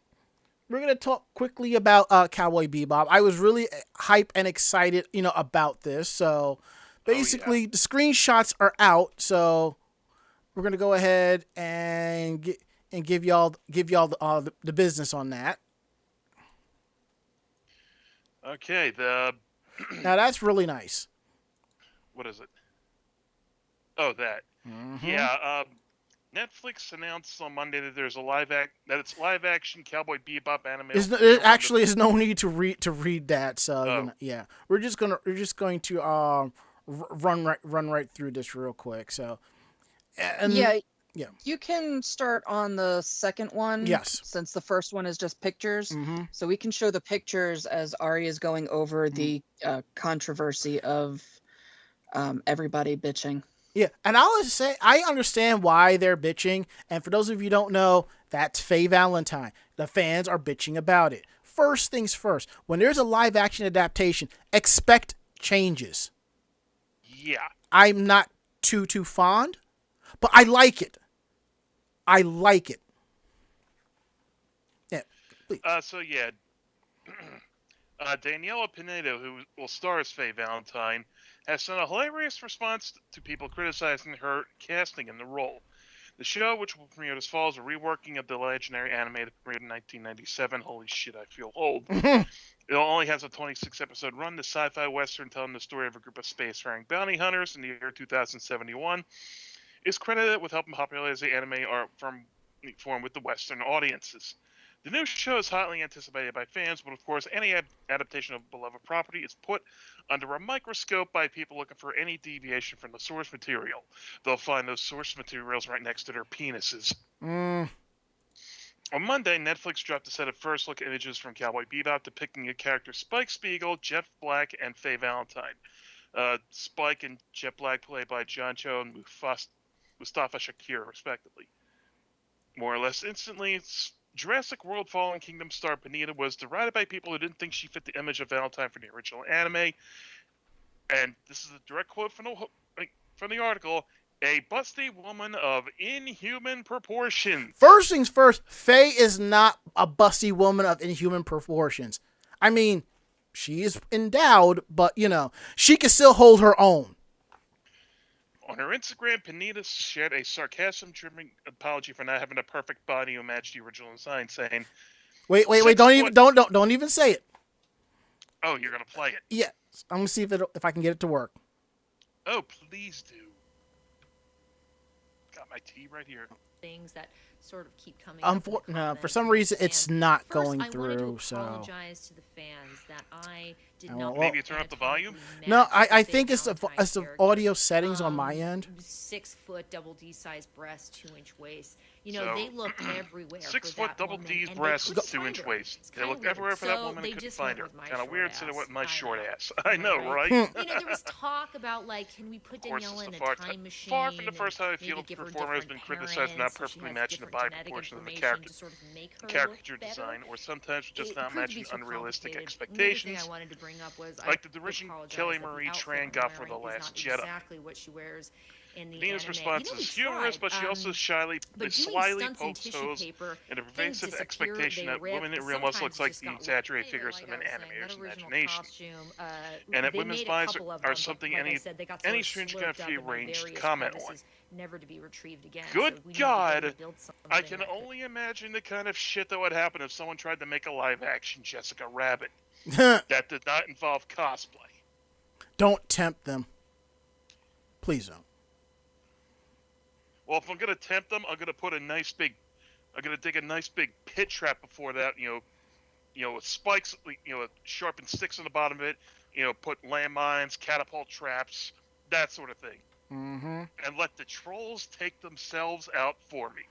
we're going to talk quickly about Cowboy Bebop. I was really hyped and excited, about this. So, basically, the screenshots are out. So, we're going to go ahead and give y'all the business on that. Okay, now that's really nice. What is it? Oh, that. Mm-hmm. Yeah. Netflix announced on Monday that there's it's live action Cowboy Bebop anime. There actually is no need to read that. So yeah, we're just going to run right through this real quick. So yeah. You can start on the second one. Yes. Since the first one is just pictures. Mm-hmm. So we can show the pictures as Ari is going over the controversy of everybody bitching. Yeah, and I'll just say, I understand why they're bitching. And for those of you who don't know, that's Faye Valentine. The fans are bitching about it. First things first, when there's a live action adaptation, expect changes. Yeah. I'm not too fond, but I like it. I like it. Yeah, please. Daniela Pinedo, who will star as Faye Valentine, has sent a hilarious response to people criticizing her casting in the role. The show, which will premiere this fall, is a reworking of the legendary anime that premiered in 1997. Holy shit, I feel old. It only has a 26-episode run. The sci-fi western telling the story of a group of spacefaring bounty hunters in the year 2071 is credited with helping popularize the anime art form with the Western audiences. The new show is hotly anticipated by fans, but of course, any adaptation of a beloved property is put under a microscope by people looking for any deviation from the source material. They'll find those source materials right next to their penises. On Monday, Netflix dropped a set of first-look images from Cowboy Bebop depicting a character Spike Spiegel, Jet Black, and Faye Valentine. Spike and Jet Black played by John Cho and Mustafa Shakir, respectively. More or less instantly, Jurassic World Fallen Kingdom star Benita was derided by people who didn't think she fit the image of Valentine from the original anime. And this is a direct quote from the article. A busty woman of inhuman proportions. First things first, Faye is not a busty woman of inhuman proportions. I mean, she is endowed, but, she can still hold her own. On her Instagram, Panita shared a sarcasm-driven apology for not having a perfect body to match the original design, saying, Wait, don't even say it. Oh, you're going to play it? Yeah, I'm going to see if I can get it to work. Oh, please do. Got my tea right here. Things that sort of keep coming up for some reason it's not going First, through. I wanted to so apologize to the fans that I did not. well, maybe you turn up the volume. No, I think it's the audio settings on my end. 6 foot double D size breast, 2-inch waist. So, they looked everywhere. 6 for foot that double woman, D's and breast, they couldn't 2-inch find her. waist. It's They kinda looked weird. everywhere for So that woman they and couldn't just find her. went with my Kind of short weird sitting ass. with my I short know. ass. I know, Right? right? There was talk about can we put Of course, Daniela it's in the a time machine? far from the and first time I feel maybe the give her performer has been different criticized for not parents, so she perfectly has matching the different body genetic proportions of the information character, to sort of make her caricature look better. design, or sometimes just It not proved to be matching so unrealistic complicated. expectations. Another thing I wanted to bring up was Like I the derision apologize Kelly that the Marie outfit Tran I'm got for wearing The is Last not Jedi. exactly what she wears in the Nina's anime. response We is humorous, tried, but she also but doing slyly stunts in pokes tissue holes paper, in a things pervasive disappear, expectation they that rip, women in but real must look sometimes like just the got exaggerated hey, figures like of an I was saying, animator's that original imagination. costume, And that they women's made a bodies couple of are them, something but like I any said, they got sort of strange slurped can up feel in my arranged to various comment on. crevices, never to be retrieved again. Good so we God, need to build something I can that could- only imagine the kind of shit that would happen if someone tried to make a live-action Jessica Rabbit Don't that did not involve cosplay. tempt them. Please don't. Well, if I'm gonna tempt them, I'm gonna dig a nice big pit trap before that. With spikes, with sharpened sticks on the bottom of it. Put landmines, catapult traps, that sort of thing. Mm-hmm. And let the trolls take themselves out for me.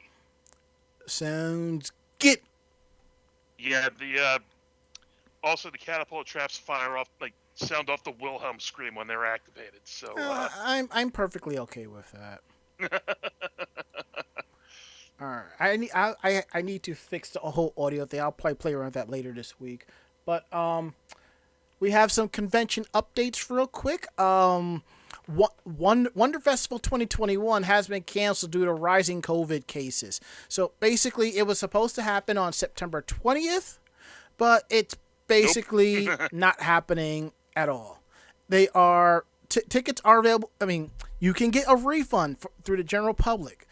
Sounds good. Yeah, also the catapult traps sound off the Wilhelm scream when they're activated. So I'm perfectly okay with that. All right, I need to fix the whole audio thing. I'll probably play around with that later this week. But we have some convention updates real quick. Wonder Festival 2021 has been canceled due to rising COVID cases. So basically, it was supposed to happen on September 20th, but it's basically not happening at all. They are tickets are available. I mean, you can get a refund through the general public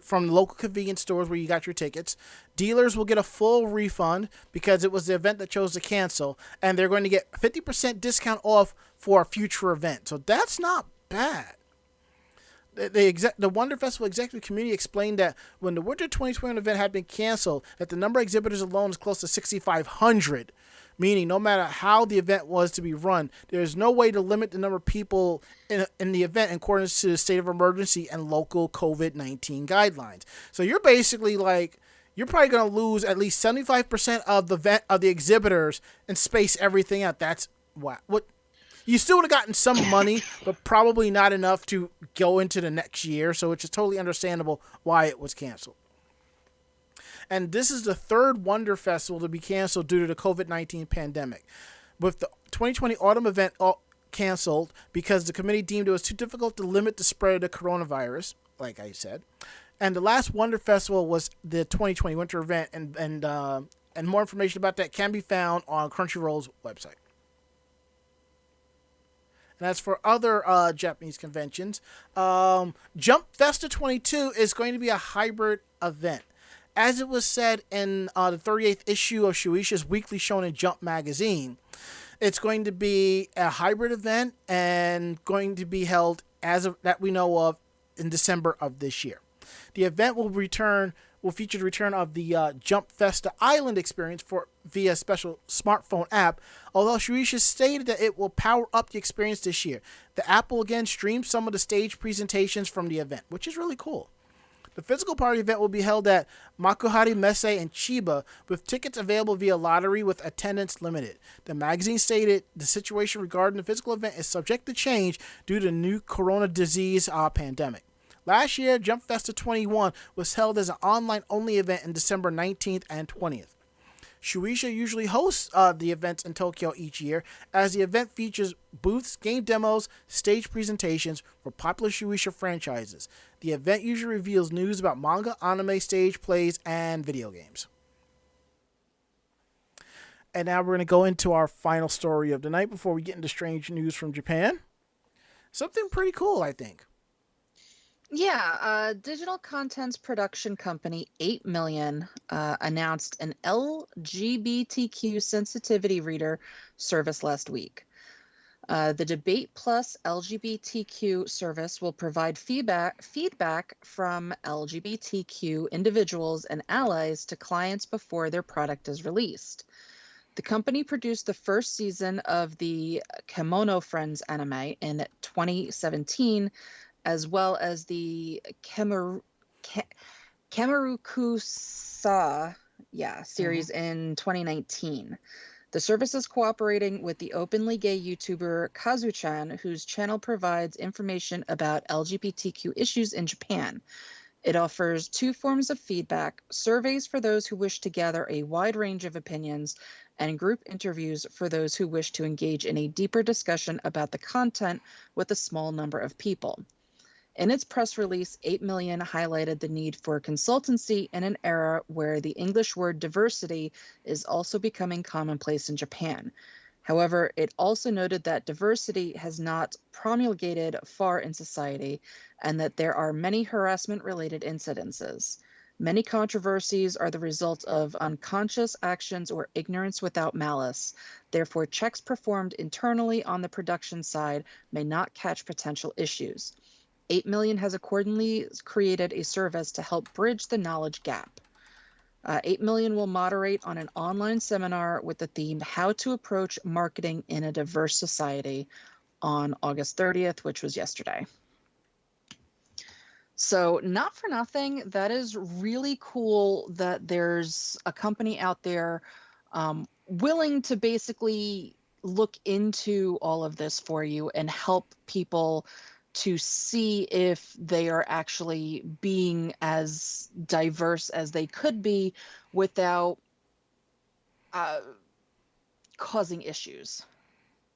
from the local convenience stores where you got your tickets. Dealers will get a full refund because it was the event that chose to cancel, and they're going to get 50% discount off for a future event. So that's not bad. The Wonder Festival executive committee explained that when the Winter 2021 event had been canceled, that the number of exhibitors alone is close to 6,500, meaning no matter how the event was to be run, there's no way to limit the number of people in the event in accordance to the state of emergency and local COVID-19 guidelines. So you're basically you're probably going to lose at least 75% of the exhibitors and space everything out. That's what you still would have gotten some money, but probably not enough to go into the next year. So it's just totally understandable why it was canceled. And this is the third Wonder Festival to be canceled due to the COVID-19 pandemic. With the 2020 autumn event canceled because the committee deemed it was too difficult to limit the spread of the coronavirus, like I said. And the last Wonder Festival was the 2020 winter event, and more information about that can be found on Crunchyroll's website. And as for other Japanese conventions, Jump Festa 22 is going to be a hybrid event. As it was said in the 38th issue of Shueisha's Weekly Shonen Jump magazine, it's going to be a hybrid event and going to be held, that we know of, in December of this year. The event will feature the return of the Jump Festa Island experience via a special smartphone app, although Shueisha stated that it will power up the experience this year. The app will again stream some of the stage presentations from the event, which is really cool. The physical party event will be held at Makuhari Messe in Chiba, with tickets available via lottery with attendance limited. The magazine stated the situation regarding the physical event is subject to change due to the new corona disease pandemic. Last year, Jump Festa 21 was held as an online-only event in December 19th and 20th. Shueisha usually hosts the events in Tokyo each year, as the event features booths, game demos, stage presentations for popular Shueisha franchises. The event usually reveals news about manga, anime, stage plays, and video games. And now we're going to go into our final story of the night before we get into strange news from Japan. Something pretty cool, I think. Yeah, digital contents production company 8 Million announced an LGBTQ sensitivity reader service last week. The Debate Plus LGBTQ service will provide feedback from LGBTQ individuals and allies to clients before their product is released. The company produced the first season of the Kemono Friends anime in 2017, as well as the Kemurukusa series in 2019. The service is cooperating with the openly gay YouTuber Kazu-chan, whose channel provides information about LGBTQ issues in Japan. It offers 2 forms of feedback: surveys for those who wish to gather a wide range of opinions, and group interviews for those who wish to engage in a deeper discussion about the content with a small number of people. In its press release, 8 Million highlighted the need for consultancy in an era where the English word diversity is also becoming commonplace in Japan. However, it also noted that diversity has not promulgated far in society and that there are many harassment-related incidences. Many controversies are the result of unconscious actions or ignorance without malice. Therefore, checks performed internally on the production side may not catch potential issues. 8 Million has accordingly created a service to help bridge the knowledge gap. 8 Million will moderate on an online seminar with the theme How to Approach Marketing in a Diverse Society on August 30th, which was yesterday. So not for nothing, that is really cool that there's a company out there willing to basically look into all of this for you and help people to see if they are actually being as diverse as they could be without causing issues.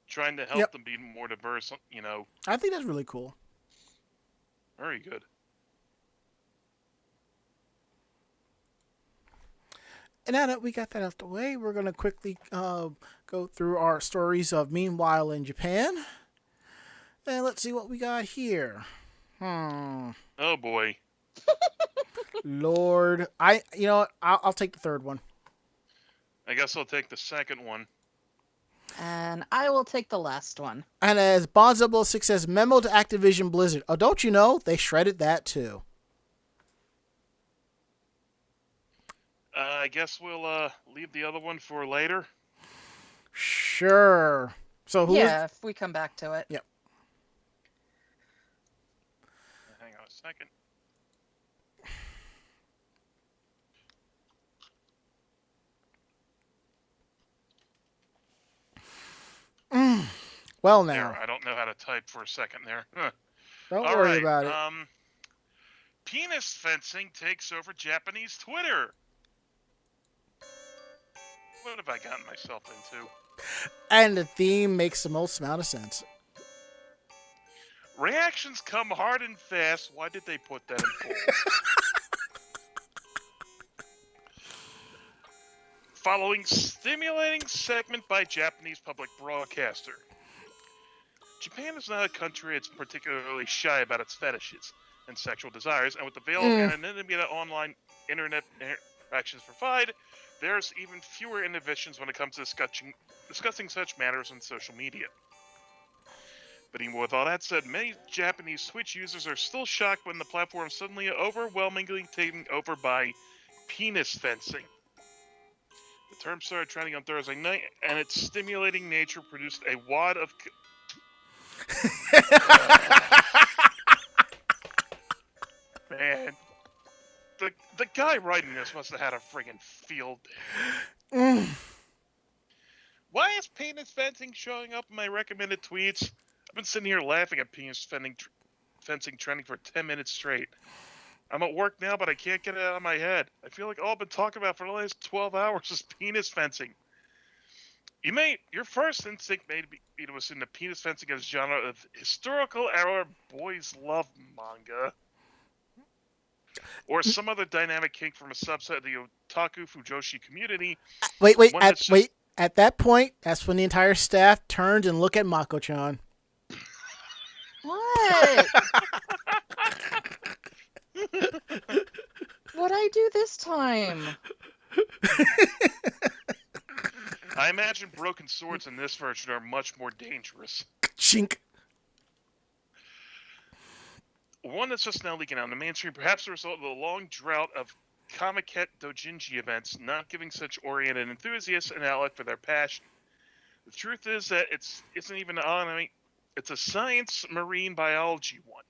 Trying to help them be more diverse, I think that's really cool. Very good. And now that we got that out the way, we're going to quickly go through our stories of Meanwhile in Japan. And let's see what we got here. Oh boy. Lord. I'll take the third one. I guess I'll take the second one. And I will take the last one. And as Bond006 says, memo to Activision Blizzard. Oh, don't you know? They shredded that too. I guess we'll leave the other one for later. Sure. So if we come back to it. Yep. Hang on a second. Well, now. There, I don't know how to type for a second there. Don't worry about it. Penis fencing takes over Japanese Twitter. What have I gotten myself into? And the theme makes the most amount of sense. Reactions come hard and fast. Why did they put that in bold? Following stimulating segment by Japanese public broadcaster. Japan is not a country that's particularly shy about its fetishes and sexual desires, and with the veil of anonymity that online internet interactions provide, there's even fewer inhibitions when it comes to discussing such matters on social media. But even with all that said, many Japanese Twitch users are still shocked when the platform is suddenly overwhelmingly taken over by penis fencing. The term started trending on Thursday night, and its stimulating nature produced a wad of... Man. The guy writing this must have had a friggin' field day. Why is penis fencing showing up in my recommended tweets? I've been sitting here laughing at penis fencing trending for 10 minutes straight. I'm at work now, but I can't get it out of my head. I feel like all I've been talking about for the last 12 hours is penis fencing. Your first instinct may be to assume that penis fencing is a genre of historical era boys love manga, or some other dynamic kink from a subset of the otaku fujoshi community. Wait. At that point, that's when the entire staff turned and looked at Mako-chan. What? What'd I do this time? I imagine broken swords in this version are much more dangerous. Chink. One that's just now leaking out in the mainstream, perhaps a result of the long drought of Comiket Dojinji events not giving such oriented enthusiasts an outlet for their passion. The truth is that it isn't even an anime, it's a science marine biology one.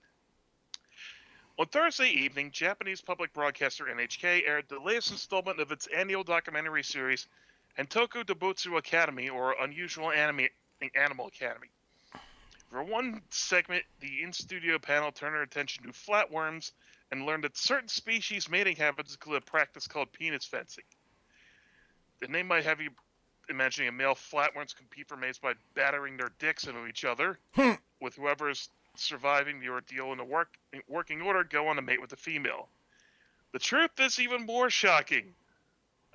On Thursday evening, Japanese public broadcaster NHK aired the latest installment of its annual documentary series, Hentoku Dobutsu Academy, or Unusual Animal Academy. For one segment, the in-studio panel turned their attention to flatworms and learned that certain species' mating habits include a practice called penis fencing. The name might have you imagining a male flatworms compete for mates by battering their dicks into each other, with whoever's surviving the ordeal in the working order go on to mate with the female. The truth is even more shocking.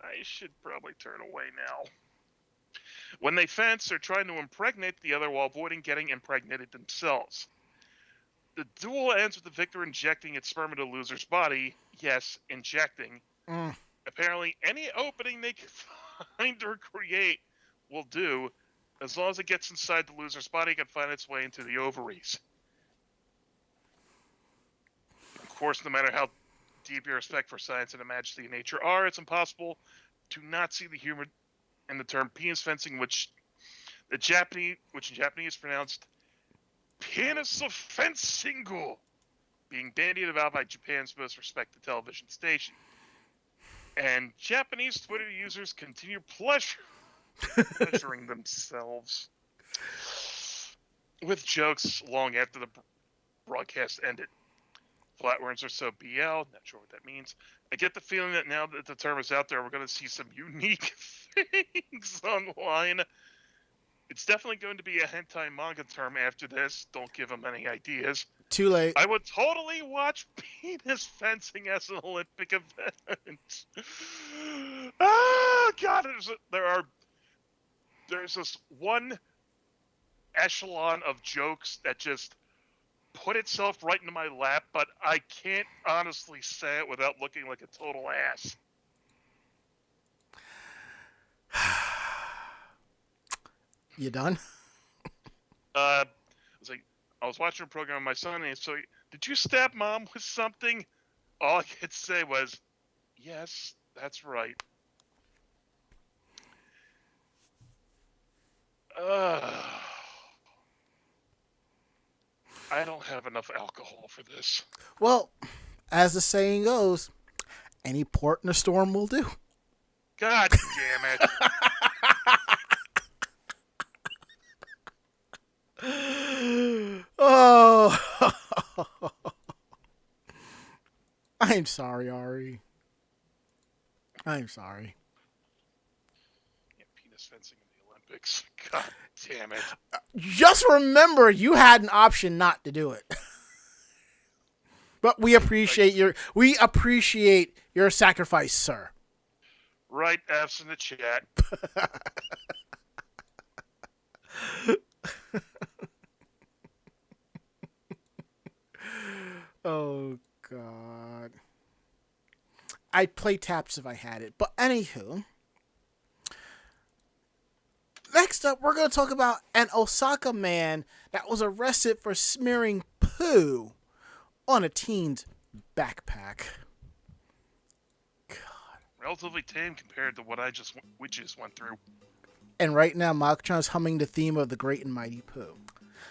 I should probably turn away now. When they fence, they're trying to impregnate the other while avoiding getting impregnated themselves. The duel ends with the victor injecting its sperm into the loser's body. Yes, injecting. Apparently, any opening they can find or create will do, as long as it gets inside the loser's body, it can find its way into the ovaries. Of course, no matter how deep your respect for science and the majesty of nature are, it's impossible to not see the humor in the term penis fencing, which in Japanese is pronounced penis of fencingu, being bandied about by Japan's most respected television station. And Japanese Twitter users continue pleasuring themselves with jokes long after the broadcast ended. Flatworms are so BL, not sure what that means. I get the feeling that now that the term is out there, we're going to see some unique things online. It's definitely going to be a hentai manga term after this. Don't give them any ideas. Too late. I would totally watch penis fencing as an Olympic event. Oh, God, there's this one echelon of jokes that just put itself right into my lap, but I can't honestly say it without looking like a total ass. You done? I was watching a program with my son, and so, did you stab mom with something? All I could say was, yes, that's right. I don't have enough alcohol for this. Well, as the saying goes, any port in a storm will do. God damn it. Oh. I'm sorry, Ari. I'm sorry. Yeah, penis fencing in the Olympics. God damn it. Just remember, you had an option not to do it. But we appreciate your sacrifice, sir. Right, F's in the chat. Oh, God. I'd play taps if I had it. But anywho, next up, we're going to talk about an Osaka man that was arrested for smearing poo on a teen's backpack. God. Relatively tame compared to what we just went through. And right now, Mako-chan is humming the theme of the Great and Mighty Pooh.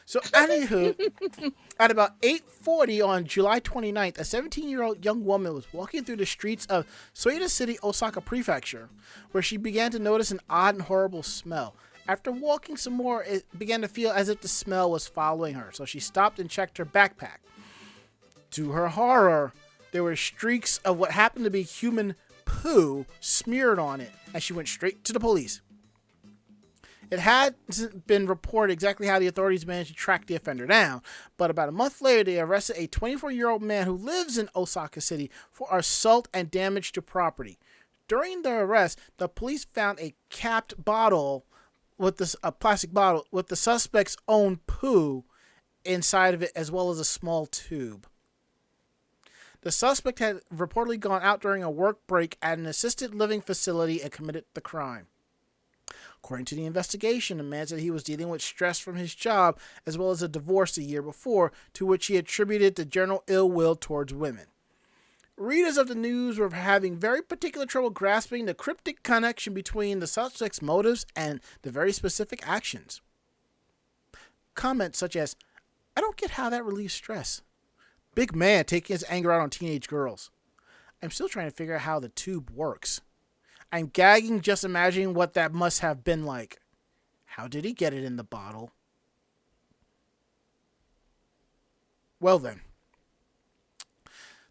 So, anywho, at about 8:40 on July 29th, a 17-year-old young woman was walking through the streets of Sueda City, Osaka Prefecture, where she began to notice an odd and horrible smell. After walking some more, it began to feel as if the smell was following her, so she stopped and checked her backpack. To her horror, there were streaks of what happened to be human poo smeared on it, and she went straight to the police. It hadn't been reported exactly how the authorities managed to track the offender down, but about a month later, they arrested a 24-year-old man who lives in Osaka City for assault and damage to property. During the arrest, the police found a capped bottle a plastic bottle with the suspect's own poo inside of it, as well as a small tube. The suspect had reportedly gone out during a work break at an assisted living facility and committed the crime. According to the investigation, the man said he was dealing with stress from his job as well as a divorce a year before, to which he attributed the general ill will towards women. Readers of the news were having very particular trouble grasping the cryptic connection between the suspect's motives and the very specific actions. Comments such as, "I don't get how that relieves stress. Big man taking his anger out on teenage girls. I'm still trying to figure out how the tube works. I'm gagging just imagining what that must have been like. How did he get it in the bottle?" Well then.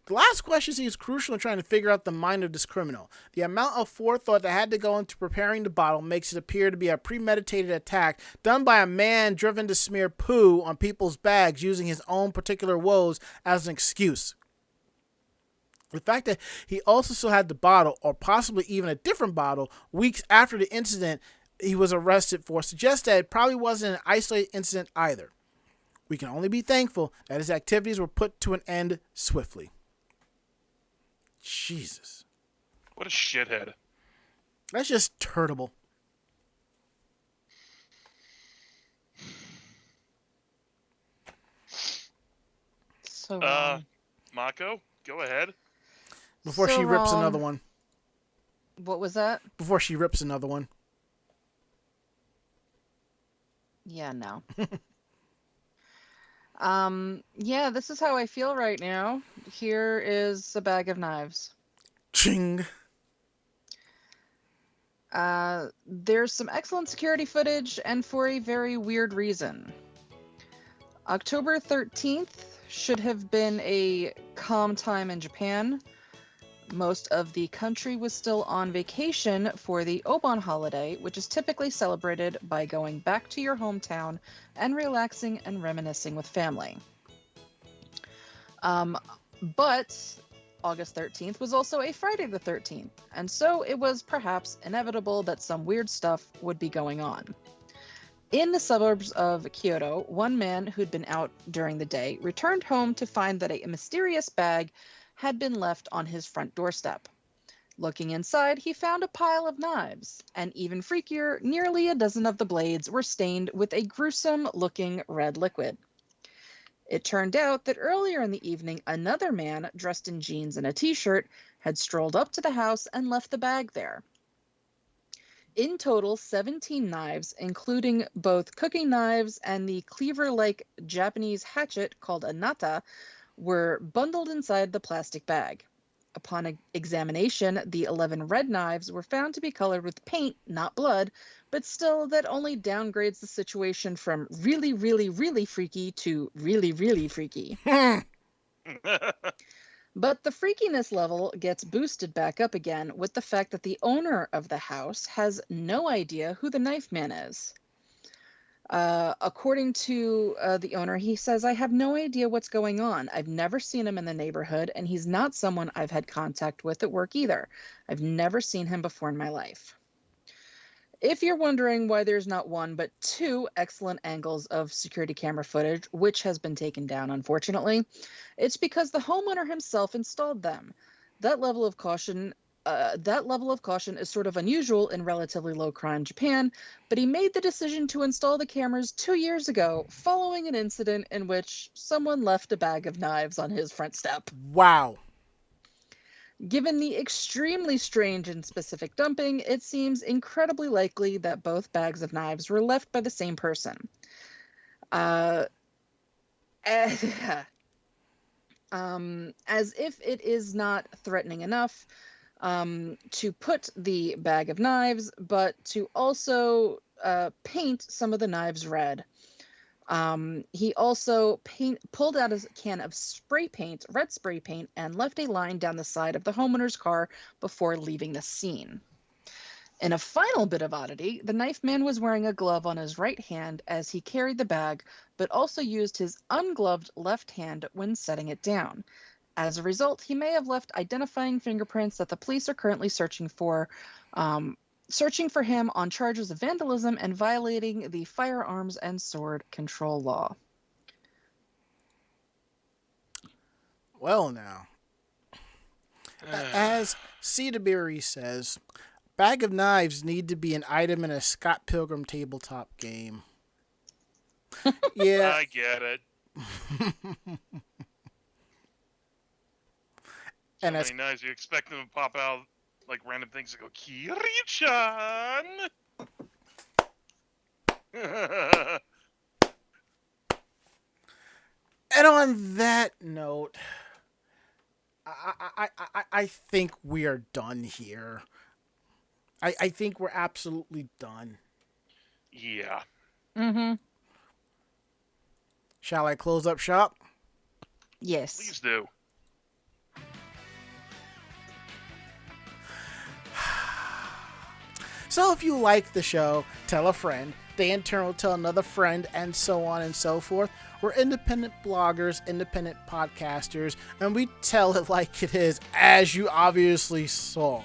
The last question seems crucial in trying to figure out the mind of this criminal. The amount of forethought that had to go into preparing the bottle makes it appear to be a premeditated attack done by a man driven to smear poo on people's bags using his own particular woes as an excuse. The fact that he also still had the bottle, or possibly even a different bottle, weeks after the incident he was arrested for suggests that it probably wasn't an isolated incident either. We can only be thankful that his activities were put to an end swiftly. Jesus. What a shithead. That's just turtable. So Mako, go ahead. Before So she rips wrong. another one. what was that? Before she rips another one. Yeah, no. Yeah, this is how I feel right now. Here is a bag of knives. Ching. There's some excellent security footage, and for a very weird reason. October 13th should have been a calm time in Japan. Most of the country was still on vacation for the Obon holiday, which is typically celebrated by going back to your hometown and relaxing and reminiscing with family. But August 13th was also a Friday the 13th, and so it was perhaps inevitable that some weird stuff would be going on. In the suburbs of Kyoto, one man who'd been out during the day returned home to find that a mysterious bag had been left on his front doorstep. Looking inside, he found a pile of knives, and even freakier, nearly a dozen of the blades were stained with a gruesome-looking red liquid. It turned out that earlier in the evening, another man dressed in jeans and a t-shirt had strolled up to the house and left the bag there. In total, 17 knives, including both cooking knives and the cleaver-like Japanese hatchet called a nata, were bundled inside the plastic bag. Upon examination, the 11 red knives were found to be colored with paint, not blood, but still that only downgrades the situation from really, really, really freaky to really, really freaky. But the freakiness level gets boosted back up again with the fact that the owner of the house has no idea who the knife man is. According to the owner, he says, "I have no idea what's going on. I've never seen him in the neighborhood, and he's not someone I've had contact with at work either. I've never seen him before in my life." If you're wondering why there's not one, but two excellent angles of security camera footage, which has been taken down, unfortunately, it's because the homeowner himself installed them. That level of caution is sort of unusual in relatively low crime Japan, but he made the decision to install the cameras 2 years ago, following an incident in which someone left a bag of knives on his front step. Wow. Given the extremely strange and specific dumping, it seems incredibly likely that both bags of knives were left by the same person. Uh, as if it is not threatening enough to put the bag of knives, but to also paint some of the knives red. He also pulled out a can of red spray paint, and left a line down the side of the homeowner's car before leaving the scene. In a final bit of oddity, the knife man was wearing a glove on his right hand as he carried the bag, but also used his ungloved left hand when setting it down. As a result, he may have left identifying fingerprints that the police are currently searching for him on charges of vandalism and violating the firearms and sword control law. Well, now, as Cedarberry says, bag of knives need to be an item in a Scott Pilgrim tabletop game. Yeah. I get it. And many knives, you expect them to pop out like random things that go, Kiri-chan! And on that note, I think we are done here. I think we're absolutely done. Yeah. Mm-hmm. Shall I close up shop? Yes. Please do. So if you like the show, tell a friend. They in turn will tell another friend, and so on and so forth. We're independent bloggers, independent podcasters, and we tell it like it is, as you obviously saw.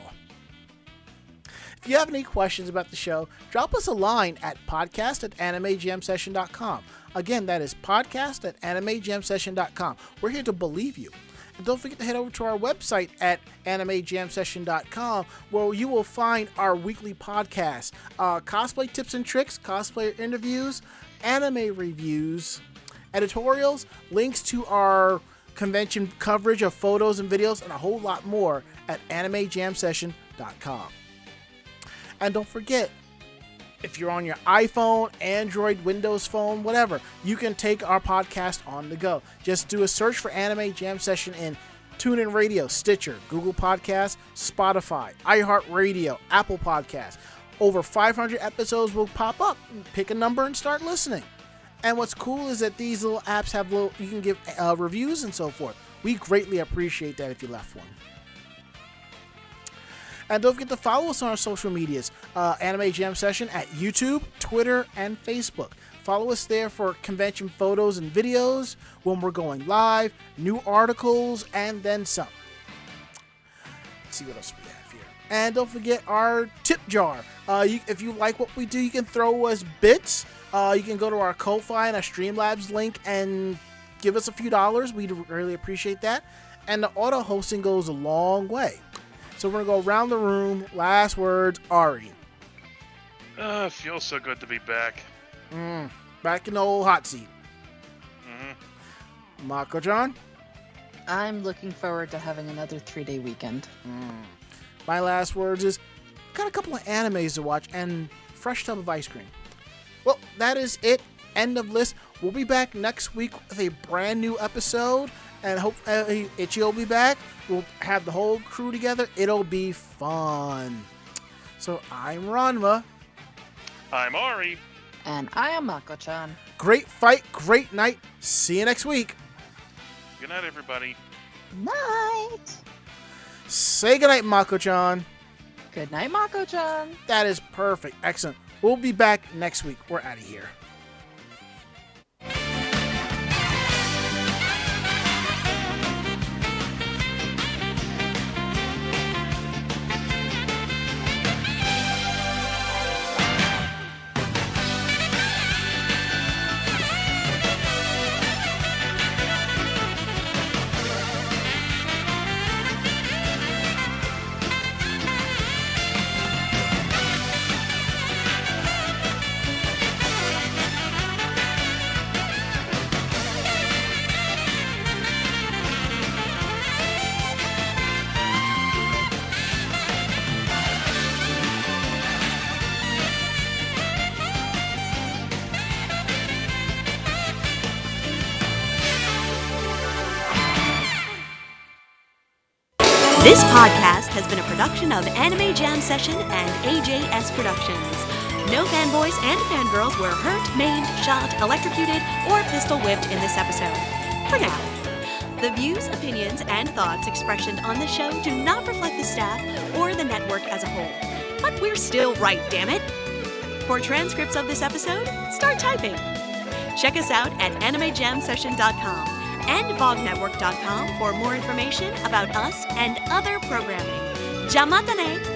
If you have any questions about the show, drop us a line at podcast@animejamsession.com. Again, that is podcast@animejamsession.com. We're here to believe you. And don't forget to head over to our website at animejamsession.com, where you will find our weekly podcast, cosplay tips and tricks, cosplayer interviews, anime reviews, editorials, links to our convention coverage of photos and videos, and a whole lot more at animejamsession.com. And don't forget, if you're on your iPhone, Android, Windows Phone, whatever, you can take our podcast on the go. Just do a search for Anime Jam Session in TuneIn Radio, Stitcher, Google Podcasts, Spotify, iHeartRadio, Apple Podcasts. Over 500 episodes will pop up. Pick a number and start listening. And what's cool is that these little apps have you can give reviews and so forth. We greatly appreciate that if you left one. And don't forget to follow us on our social medias, Anime Jam Session at YouTube, Twitter, and Facebook. Follow us there for convention photos and videos, when we're going live, new articles, and then some. Let's see what else we have here. And don't forget our tip jar. If you like what we do, you can throw us bits. You can go to our Ko-Fi and our Streamlabs link and give us a few dollars. We'd really appreciate that. And the auto hosting goes a long way. So we're going to go around the room. Last words, Ari. It feels so good to be back. Back in the old hot seat. Mako-chan? I'm looking forward to having another 3-day weekend. My last words is, got a couple of animes to watch and fresh tub of ice cream. Well, that is it. End of list. We'll be back next week with a brand new episode. And hope Itchy will be back. We'll have the whole crew together. It'll be fun. So I'm Ranma. I'm Ari. And I am Mako-chan. Great fight, great night. See you next week. Good night, everybody. Night. Say goodnight, Mako-chan. Good night, Mako-chan. That is perfect. Excellent. We'll be back next week. We're out of here. This podcast has been a production of Anime Jam Session and AJS Productions. No fanboys and fangirls were hurt, maimed, shot, electrocuted, or pistol whipped in this episode. For now. The views, opinions, and thoughts expressed on the show do not reflect the staff or the network as a whole. But we're still right, damn it! For transcripts of this episode, start typing. Check us out at animejamsession.com and vognetwork.com for more information about us and other programming. Jamatane!